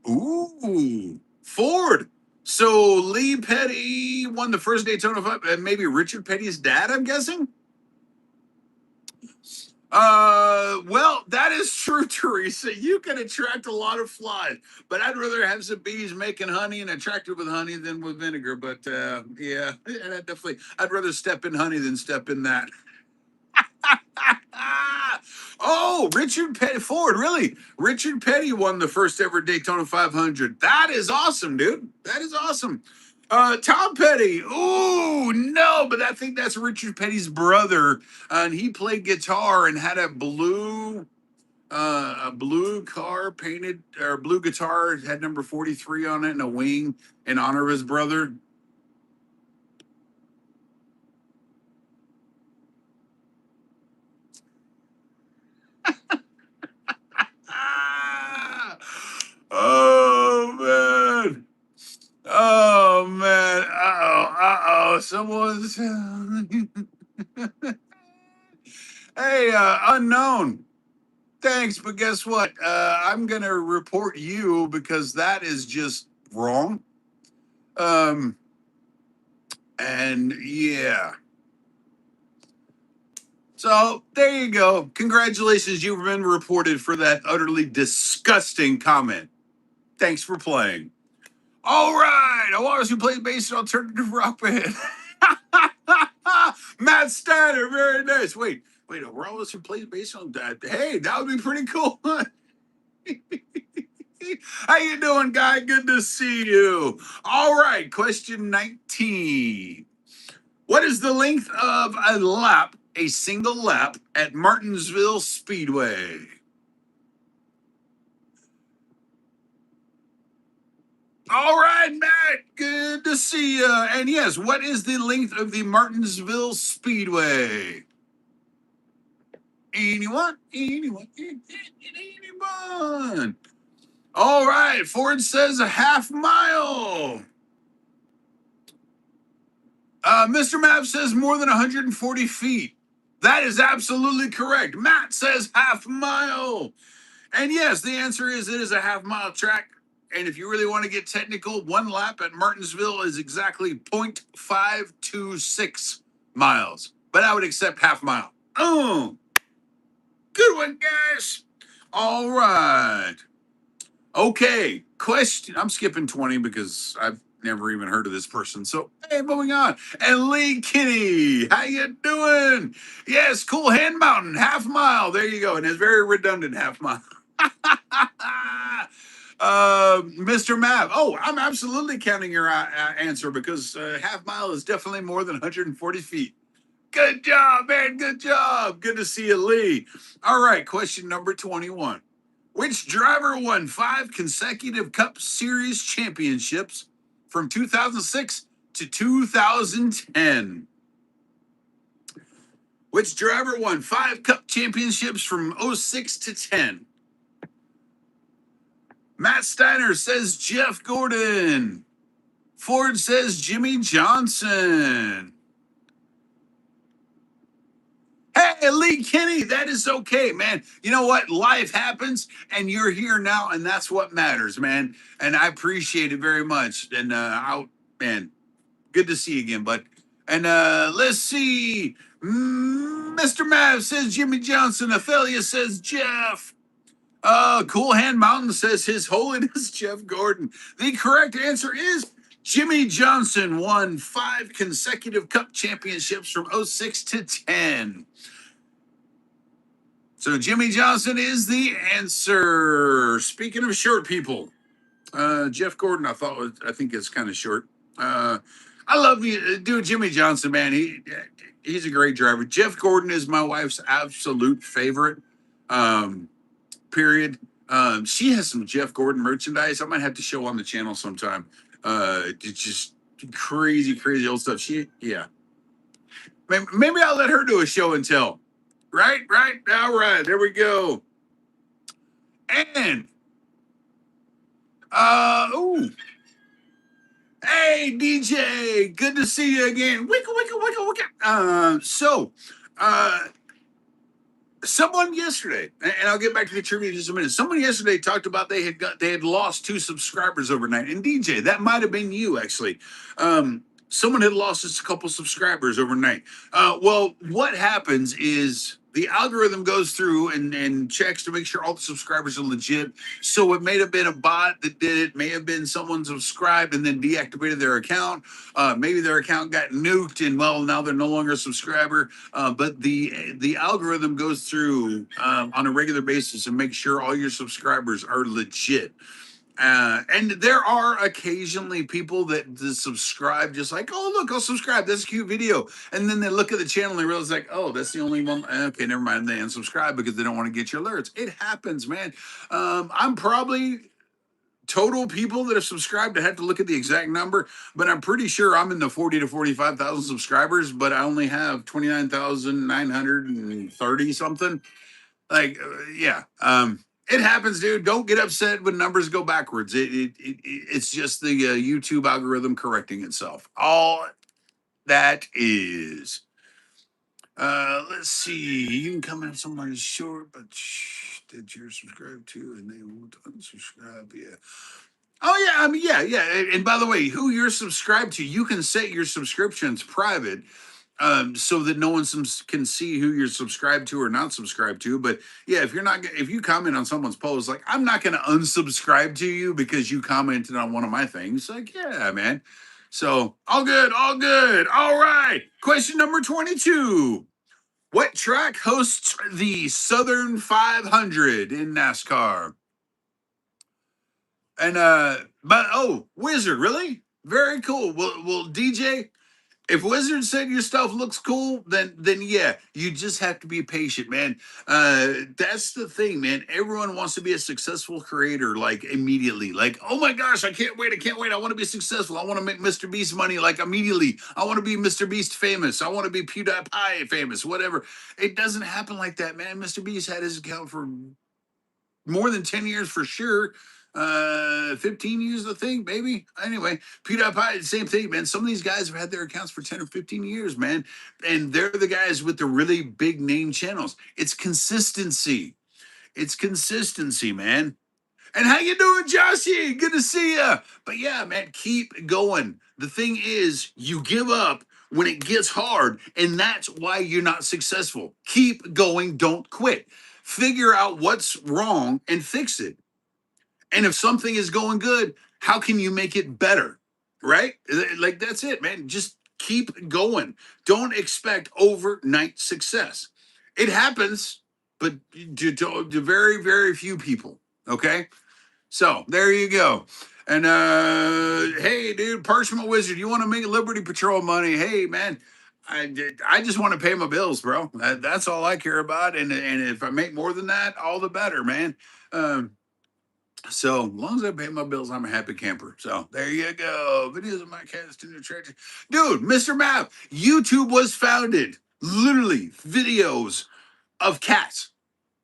Ooh, Ford. So Lee Petty won the first Daytona 5, and maybe Richard Petty's dad, I'm guessing. Well, that is true, Teresa. You can attract a lot of flies, but I'd rather have some bees making honey and attract it with honey than with vinegar. But yeah, definitely, I'd rather step in honey than step in that. Oh, Richard Petty Ford, really? Richard Petty won the first ever Daytona 500. That is awesome, dude. That is awesome. Tom Petty. Ooh, no, but I think that's Richard Petty's brother, and he played guitar and had a blue car painted or blue guitar had number 43 on it and a wing in honor of his brother. Ah! Oh man. Oh man. Uh-oh. Uh-oh. Someone's Hey, unknown. Thanks, but guess what? I'm gonna report you because that is just wrong. Um, and yeah. So there you go. Congratulations, you've been reported for that utterly disgusting comment. Thanks for playing. All right, a Walrus who plays bass in alternative rock band. Matt Steiner, very nice. Wait, a Walrus who plays bass on that? Hey, that would be pretty cool. How you doing, guy? Good to see you. All right, question 19. What is the length of a single lap at Martinsville Speedway? All right, Matt. Good to see you. And yes, what is the length of the Martinsville Speedway? Anyone? All right, Ford says a half mile. Mr. Map says more than 140 feet. That is absolutely correct. Matt says half mile. And yes, the answer is it is a half mile track. And if you really want to get technical, one lap at Martinsville is exactly 0.526 miles. But I would accept half mile. Oh, good one, guys. All right. Okay. Question. I'm skipping 20 because I've never even heard of this person. So, hey, moving on. And Lee Kinney, how you doing? Yes, Cool Hand Mountain, half mile. There you go. And it's very redundant half mile. Mr. Mav. Oh, I'm absolutely counting your answer because half mile is definitely more than 140 feet. Good job, man. Good job. Good to see you, Lee. All right, question number 21. Which driver won 5 consecutive Cup Series championships from 2006 to 2010? Which driver won 5 Cup championships from 06 to 10? Matt Steiner says Jeff Gordon. Ford says Jimmy Johnson. Hey, Lee Kenny, that is okay, man. You know what? Life happens, and you're here now, and that's what matters, man. And I appreciate it very much. And man, good to see you again, bud. And let's see. Mr. Mav says Jimmy Johnson. Ophelia says Jeff. Cool Hand Mountain says His Holiness Jeff Gordon. The correct answer is Jimmy Johnson won 5 consecutive cup championships from '06 to 10. So Jimmy Johnson is the answer. Speaking of short people, Jeff Gordon, I think is kind of short. I love you, dude. Jimmy Johnson, man, he's a great driver. Jeff Gordon is my wife's absolute favorite. Period. She has some Jeff Gordon merchandise. I might have to show on the channel sometime. It's just crazy old stuff. Yeah. Maybe I'll let her do a show and tell. Right. All right. There we go. And hey DJ, good to see you again. Wicka. Someone yesterday, and I'll get back to the trivia in just a minute. Someone yesterday talked about they had lost 2 subscribers overnight. And DJ, that might have been you actually. Someone had lost just a couple subscribers overnight. Well, what happens is the algorithm goes through and checks to make sure all the subscribers are legit. So it may have been a bot that did it, may have been someone subscribed and then deactivated their account. Maybe their account got nuked and well, now they're no longer a subscriber. But the algorithm goes through on a regular basis and makes sure all your subscribers are legit. And there are occasionally people that just subscribe just like, oh, look, I'll subscribe. That's a cute video. And then they look at the channel and they realize like, oh, that's the only one. Okay, never mind. They unsubscribe because they don't want to get your alerts. It happens, man. I'm probably total people that have subscribed. I have to look at the exact number, but I'm pretty sure I'm in the 40 to 45,000 subscribers, but I only have 29,930 something. Like, yeah. It happens, dude. Don't get upset when numbers go backwards. It's just the YouTube algorithm correcting itself. All that is. Let's see. You can come in somebody's short, but did you subscribe to and they won't unsubscribe? Yeah. Oh yeah. I mean, yeah. And by the way, who you're subscribed to, you can set your subscriptions private. So that no one can see who you're subscribed to or not subscribed to. But yeah, if you comment on someone's post, like I'm not going to unsubscribe to you because you commented on one of my things. Like, yeah, man. So all good. All right. Question number 22. What track hosts the Southern 500 in NASCAR? And Wizard, really? Very cool. Well, DJ, if Wizard said your stuff looks cool, then yeah, you just have to be patient, man. That's the thing, man. Everyone wants to be a successful creator, like immediately. Like, oh my gosh, I can't wait. I want to be successful. I want to make Mr. Beast money like immediately. I want to be Mr. Beast famous. I want to be PewDiePie famous, whatever. It doesn't happen like that, man. Mr. Beast had his account for more than 10 years for sure. 15 years, I think, maybe. Anyway, PewDiePie, same thing, man. Some of these guys have had their accounts for 10 or 15 years, man. And they're the guys with the really big name channels. It's consistency. Man. And how you doing, Joshy? Good to see you. But yeah, man, keep going. The thing is, you give up when it gets hard, and that's why you're not successful. Keep going. Don't quit. Figure out what's wrong and fix it. And if something is going good, how can you make it better? Right? Like, that's it, man. Just keep going. Don't expect overnight success. It happens, but to very, very few people. Okay? So there you go. And hey, dude, Parchment Wizard, you want to make Liberty Patrol money? Hey, man, I just want to pay my bills, bro. That's all I care about. And if I make more than that, all the better, man. So as long as I pay my bills, I'm a happy camper. So there you go. Videos of my cats to the attraction. Dude, Mr. Map, YouTube was founded. Literally videos of cats.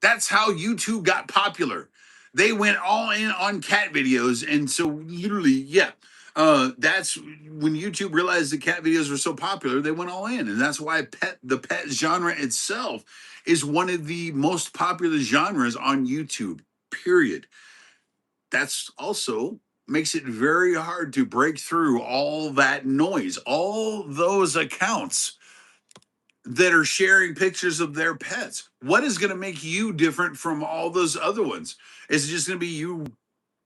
That's how YouTube got popular. They went all in on cat videos, and so literally, yeah, that's when YouTube realized the cat videos were so popular. They went all in, and that's why the pet genre itself is one of the most popular genres on YouTube. Period. That's also makes it very hard to break through all that noise, all those accounts that are sharing pictures of their pets. What is going to make you different from all those other ones? Is it just going to be you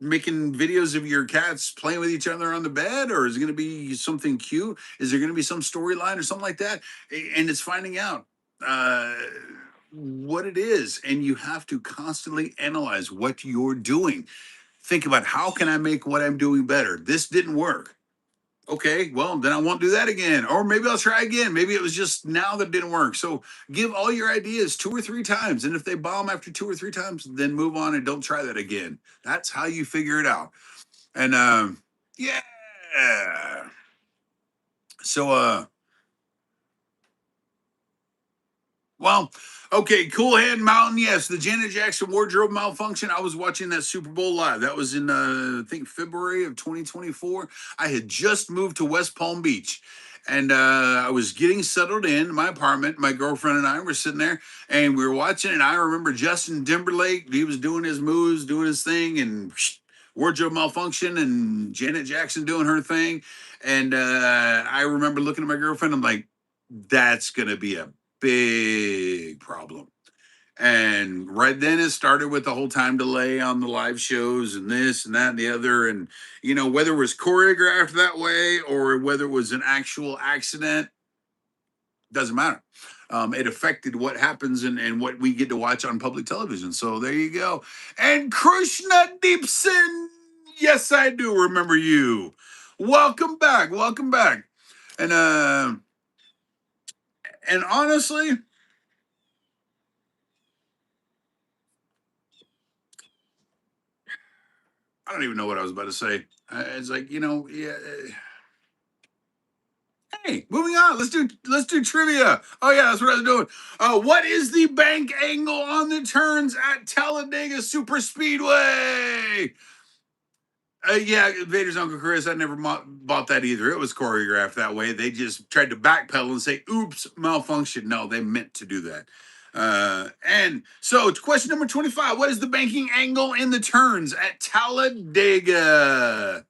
making videos of your cats playing with each other on the bed, or is it going to be something cute? Is there going to be some storyline or something like that? And it's finding out uh, what it is, and you have to constantly analyze what you're doing. Think about, how can I make what I'm doing better? This didn't work. Okay, well, then I won't do that again. Or maybe I'll try again. Maybe it was just now that didn't work. So give all your ideas 2 or 3 times. And if they bomb after 2 or 3 times, then move on and don't try that again. That's how you figure it out. And yeah. So well, okay, Cool Hand Mountain. Yes, the Janet Jackson wardrobe malfunction. I was watching that Super Bowl live. That was in I think February of 2024. I had just moved to West Palm Beach, and I was getting settled in my apartment. My girlfriend and I were sitting there, and we were watching. And I remember Justin Timberlake. He was doing his moves, doing his thing, and wardrobe malfunction, and Janet Jackson doing her thing. And I remember looking at my girlfriend. I'm like, that's gonna be a big problem. And right then it started with the whole time delay on the live shows and this and that and the other. And, whether it was choreographed that way or whether it was an actual accident, doesn't matter. It affected what happens and what we get to watch on public television. So there you go. And Krishna Deepson, yes, I do remember you. Welcome back. Welcome back. And honestly, I don't even know what I was about to say. It's like, yeah. Hey, moving on. Let's do trivia. Oh yeah, that's what I was doing. What is the bank angle on the turns at Talladega Super Speedway? Yeah, Vader's Uncle Chris. I never bought that either. It was choreographed that way. They just tried to backpedal and say, "Oops, malfunction." No, they meant to do that. And so, question number 25: what is the banking angle in the turns at Talladega?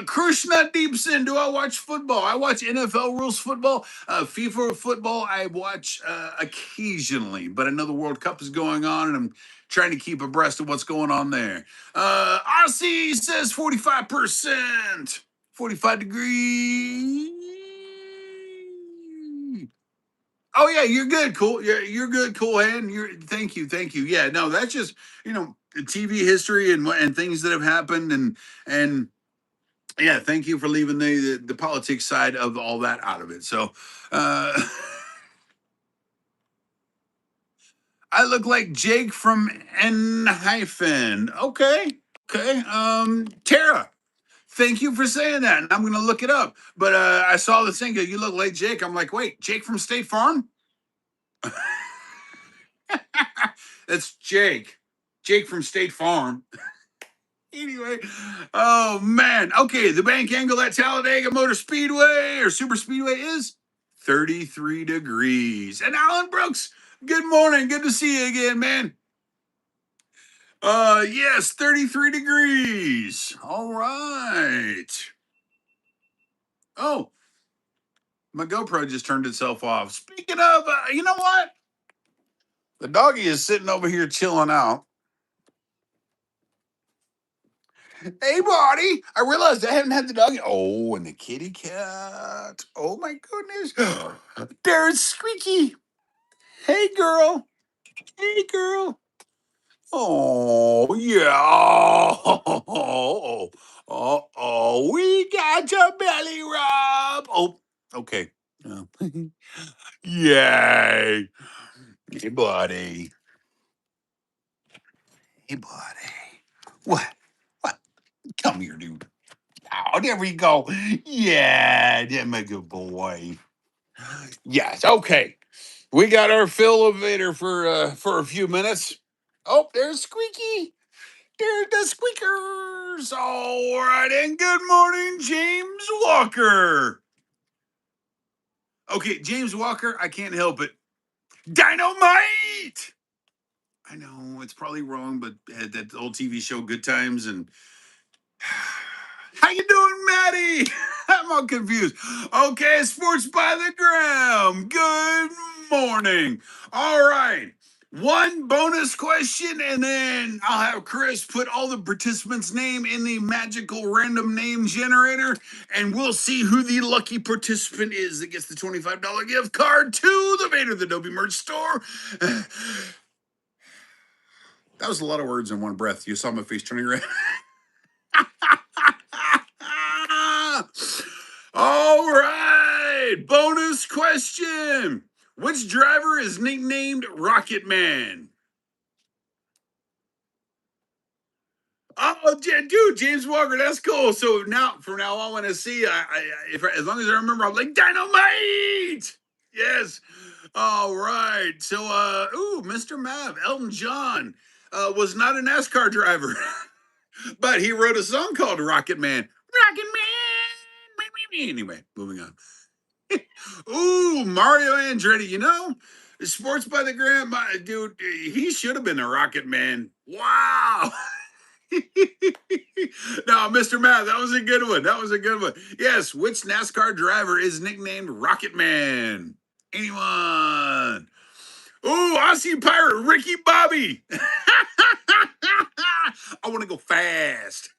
Krishna Deepson, do I watch football? I watch NFL rules football. FIFA football, I watch occasionally, but another World Cup is going on, and I'm trying to keep abreast of what's going on there. RC says 45%, 45 degrees. Oh yeah, you're good, cool. Yeah, you're good, cool hand. Thank you, thank you. Yeah, no, that's just TV history and things that have happened and yeah, thank you for leaving the politics side of all that out of it. So, I look like Jake from N hyphen. Okay, okay. Tara, thank you for saying that, and I'm gonna look it up. But I saw the thing. You look like Jake. I'm like, wait, Jake from State Farm? That's Jake. Jake from State Farm. Anyway, oh man. Okay, the bank angle at Talladega Motor Speedway or Super Speedway is 33 degrees. And Alan Brooks, good morning. Good to see you again, man. Yes, 33 degrees. All right. Oh, my GoPro just turned itself off. Speaking of, you know what? The doggy is sitting over here chilling out. Hey, buddy. I realized I haven't had the doggy. Oh, and the kitty cat. Oh, my goodness. There's Squeaky. Hey, girl. Hey, girl. Oh, yeah. Oh, oh, we got your belly rub. Oh, okay. Oh. Yay. Hey, buddy. Hey, buddy. What? What? Come here, dude. Oh, there we go. Yeah, that's a good boy. Yes, okay. We got our fill of Vader for a few minutes. Oh, there's Squeaky. There's the squeakers. All right, and good morning, James Walker. Okay, James Walker, I can't help it. Dynamite! I know it's probably wrong, but had that old TV show Good Times and how you doing, Maddie? I'm all confused. Okay, Sports by the Gram. Good morning. All right. One bonus question, and then I'll have Chris put all the participants' name in the magical random name generator, and we'll see who the lucky participant is that gets the $25 gift card to the VaderTheDobie merch store. That was a lot of words in one breath. You saw my face turning red. All right. Bonus question. Which driver is nicknamed Rocket Man? Oh, dude, James Walker, that's cool. So now, from now on, when I see, as long as I remember, I'm like Dynamite. Yes. All right. So, Mr. Mav, Elton John, was not a NASCAR driver, but he wrote a song called Rocket Man. Rocket Man. Anyway, moving on. Ooh, Mario Andretti. Sports by the Gram, dude, he should have been a Rocket Man. Wow. No, Mr. Math, that was a good one. That was a good one. Yes, which NASCAR driver is nicknamed Rocket Man? Anyone? Ooh, Aussie Pirate Ricky Bobby. I want to go fast.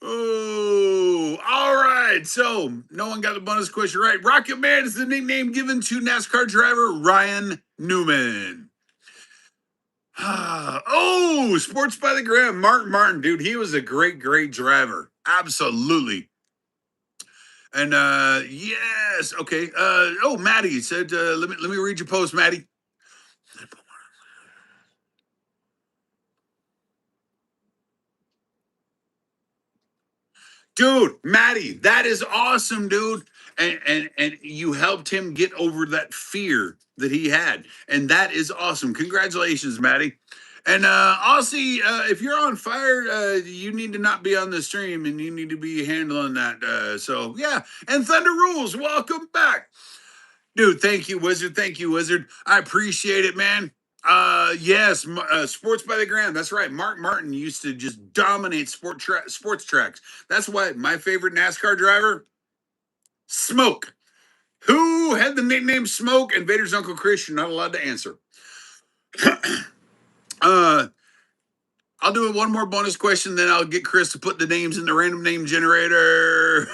Oh, all right. So no one got the bonus question right. Rocket Man is the nickname given to NASCAR driver Ryan Newman. Oh, Sports by the Gram, Martin, dude, he was a great driver. Absolutely. And yes, okay. Maddie said, let me read your post, Maddie. Dude, Maddie, that is awesome, dude. And you helped him get over that fear that he had. And that is awesome. Congratulations, Maddie. And Aussie, if you're on fire, you need to not be on the stream and you need to be handling that. So yeah. And Thunder Rules, welcome back. Dude, thank you, Wizard. Thank you, Wizard. I appreciate it, man. Yes, Sports by the Gram. That's right. Mark Martin used to just dominate sports tracks. That's why my favorite NASCAR driver, Smoke. Who had the nickname Smoke? And Vader's Uncle Chris, you're not allowed to answer. uh, I'll do one more bonus question, then I'll get Chris to put the names in the random name generator.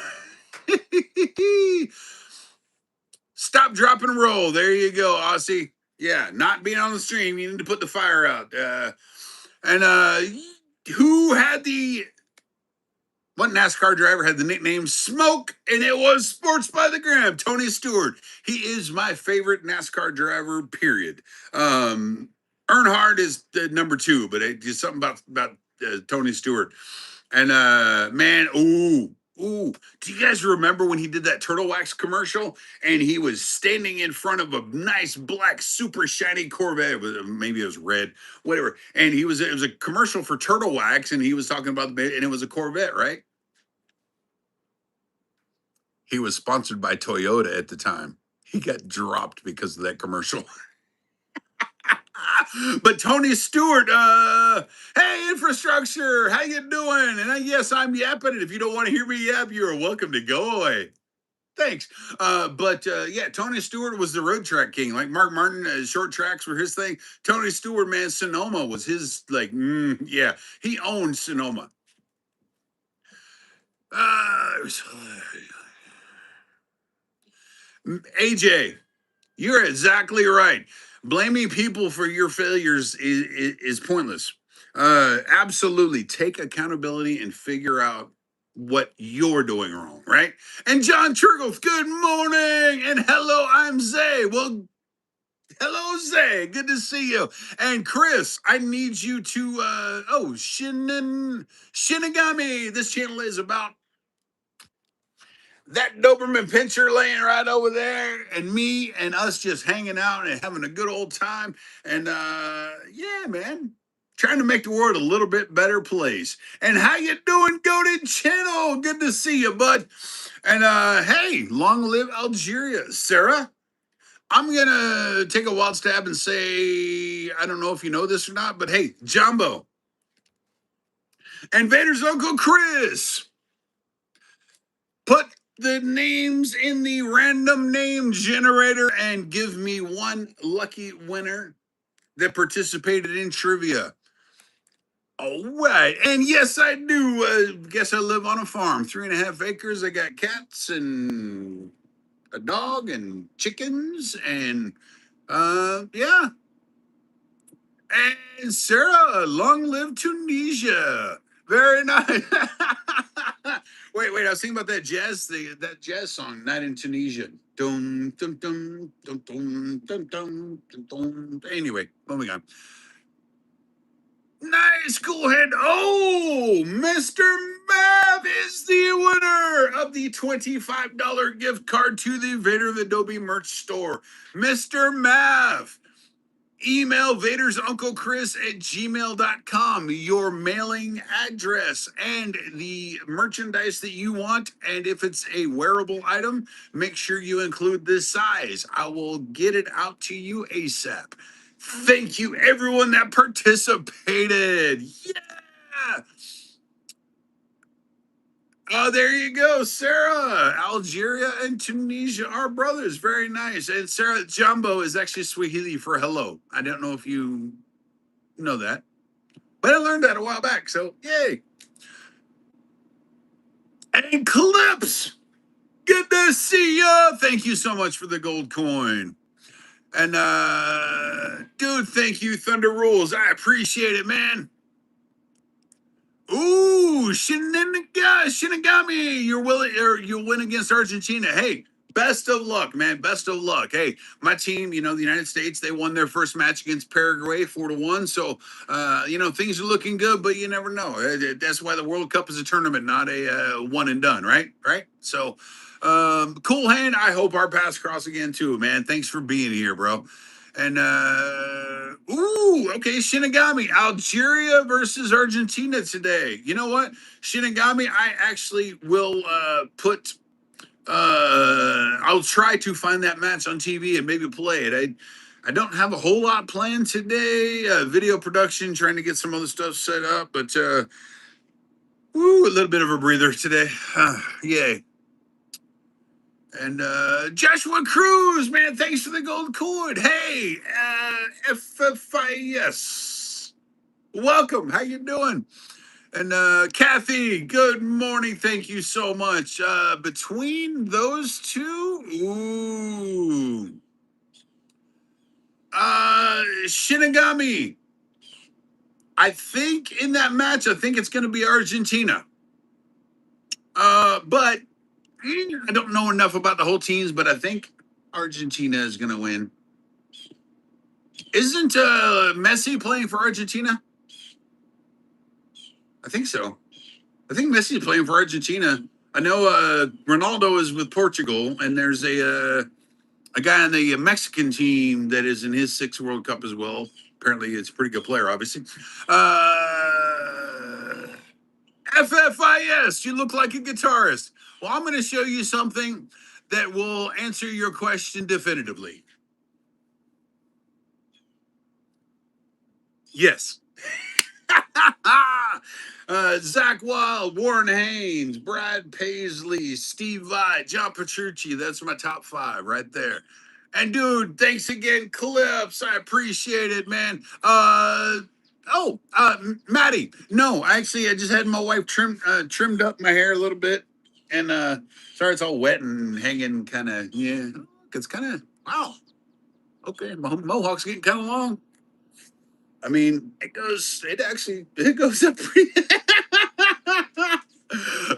Stop, drop, and roll. There you go, Aussie. Yeah, not being on the stream. You need to put the fire out. Who had what NASCAR driver had the nickname Smoke? And it was Sports by the Gram, Tony Stewart. He is my favorite NASCAR driver, period. Earnhardt is the number 2, but it's something about Tony Stewart. And man, ooh. Do you guys remember when he did that Turtle Wax commercial and he was standing in front of a nice black super shiny Corvette? Maybe it was red, whatever. And it was a commercial for Turtle Wax and he was talking about and it was a Corvette, right? He was sponsored by Toyota at the time. He got dropped because of that commercial. But Tony Stewart, hey, infrastructure, how you doing? And yes, I'm yapping. And if you don't want to hear me yap, you're welcome to go away. Thanks. Yeah, Tony Stewart was the road track king. Like Mark Martin, short tracks were his thing. Tony Stewart, man, Sonoma was his, yeah, he owned Sonoma. AJ, you're exactly right. Blaming people for your failures is pointless. Absolutely. Take accountability and figure out what you're doing wrong, right? And John Turgles, good morning. And hello, I'm Zay. Well, hello, Zay. Good to see you. And Chris, I need you to, Shinigami. This channel is about that Doberman Pinscher laying right over there, and me and us just hanging out and having a good old time. And yeah, man, trying to make the world a little bit better place. And how you doing, Goated Channel? Good to see you, bud. And hey, long live Algeria, Sarah. I'm gonna take a wild stab and say I don't know if you know this or not, but hey, Jumbo and Vader's Uncle Chris. Put the names in the random name generator and give me one lucky winner that participated in trivia. All right. And yes, I do. Guess I live on a farm, 3.5 acres. I got cats and a dog and chickens and yeah. And Sarah, long live Tunisia. Very nice. Wait, I was thinking about that that jazz song, Night in Tunisia. Dum, dum, dum, dum, dum, dum, dum, dum, dum. Anyway, moving on. Nice, cool head. Oh, Mr. Mav is the winner of the $25 gift card to the VaderTheDobie merch store. Mr. Mav. Email Vader's Uncle Chris at gmail.com, your mailing address and the merchandise that you want. And if it's a wearable item, make sure you include this size. I will get it out to you ASAP. Thank you, everyone that participated. Yeah. Oh, there you go, Sarah. Algeria and Tunisia are brothers. Very nice. And Sarah, Jumbo is actually Swahili for hello. I don't know if you know that, but I learned that a while back. So, yay. And Clips, good to see ya. Thank you so much for the gold coin. And, dude, thank you, Thunder Rules. I appreciate it, man. Ooh, Shinigami, you'll win against Argentina. Hey, best of luck, man. Best of luck. Hey, my team, the United States, they won their first match against Paraguay 4-1. So, things are looking good, but you never know. That's why the World Cup is a tournament, not a one and done, right? Right. So, cool hand. I hope our paths cross again too, man. Thanks for being here, bro. And okay, Shinigami, Algeria versus Argentina today. You know what, Shinigami, I actually will I'll try to find that match on TV and maybe play it. I don't have a whole lot planned today. Video production, trying to get some other stuff set up, but a little bit of a breather today. Yay. And Joshua Cruz, man, thanks for the gold cord. Hey, FFIS, welcome. How you doing? And Kathy, good morning. Thank you so much. Between those two, Shinigami. I think in that match, I think it's going to be Argentina. But I don't know enough about the whole teams, but I think Argentina is going to win. Isn't Messi playing for Argentina? I think so. I think Messi is playing for Argentina. I know Ronaldo is with Portugal, and there's a guy on the Mexican team that is in his sixth World Cup as well. Apparently, it's a pretty good player, obviously. FFIS, you look like a guitarist. Well, I'm going to show you something that will answer your question definitively. Yes. Zach Wild, Warren Haynes, Brad Paisley, Steve Vai, John Petrucci. That's my top 5 right there. And dude, thanks again, Clips. I appreciate it, man. Maddie. No, actually, I just had my wife trimmed up my hair a little bit, and sorry, it's all wet and hanging, kind of. Yeah, it's kind of wow. Okay, my mohawk's getting kind of long. I mean, it goes up pretty.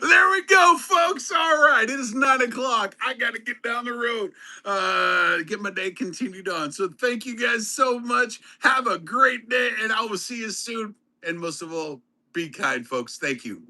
There we go, folks. All right, it is 9:00. I got to get down the road, get my day continued on. So thank you guys so much. Have a great day, and I will see you soon. And most of all, be kind, folks. Thank you.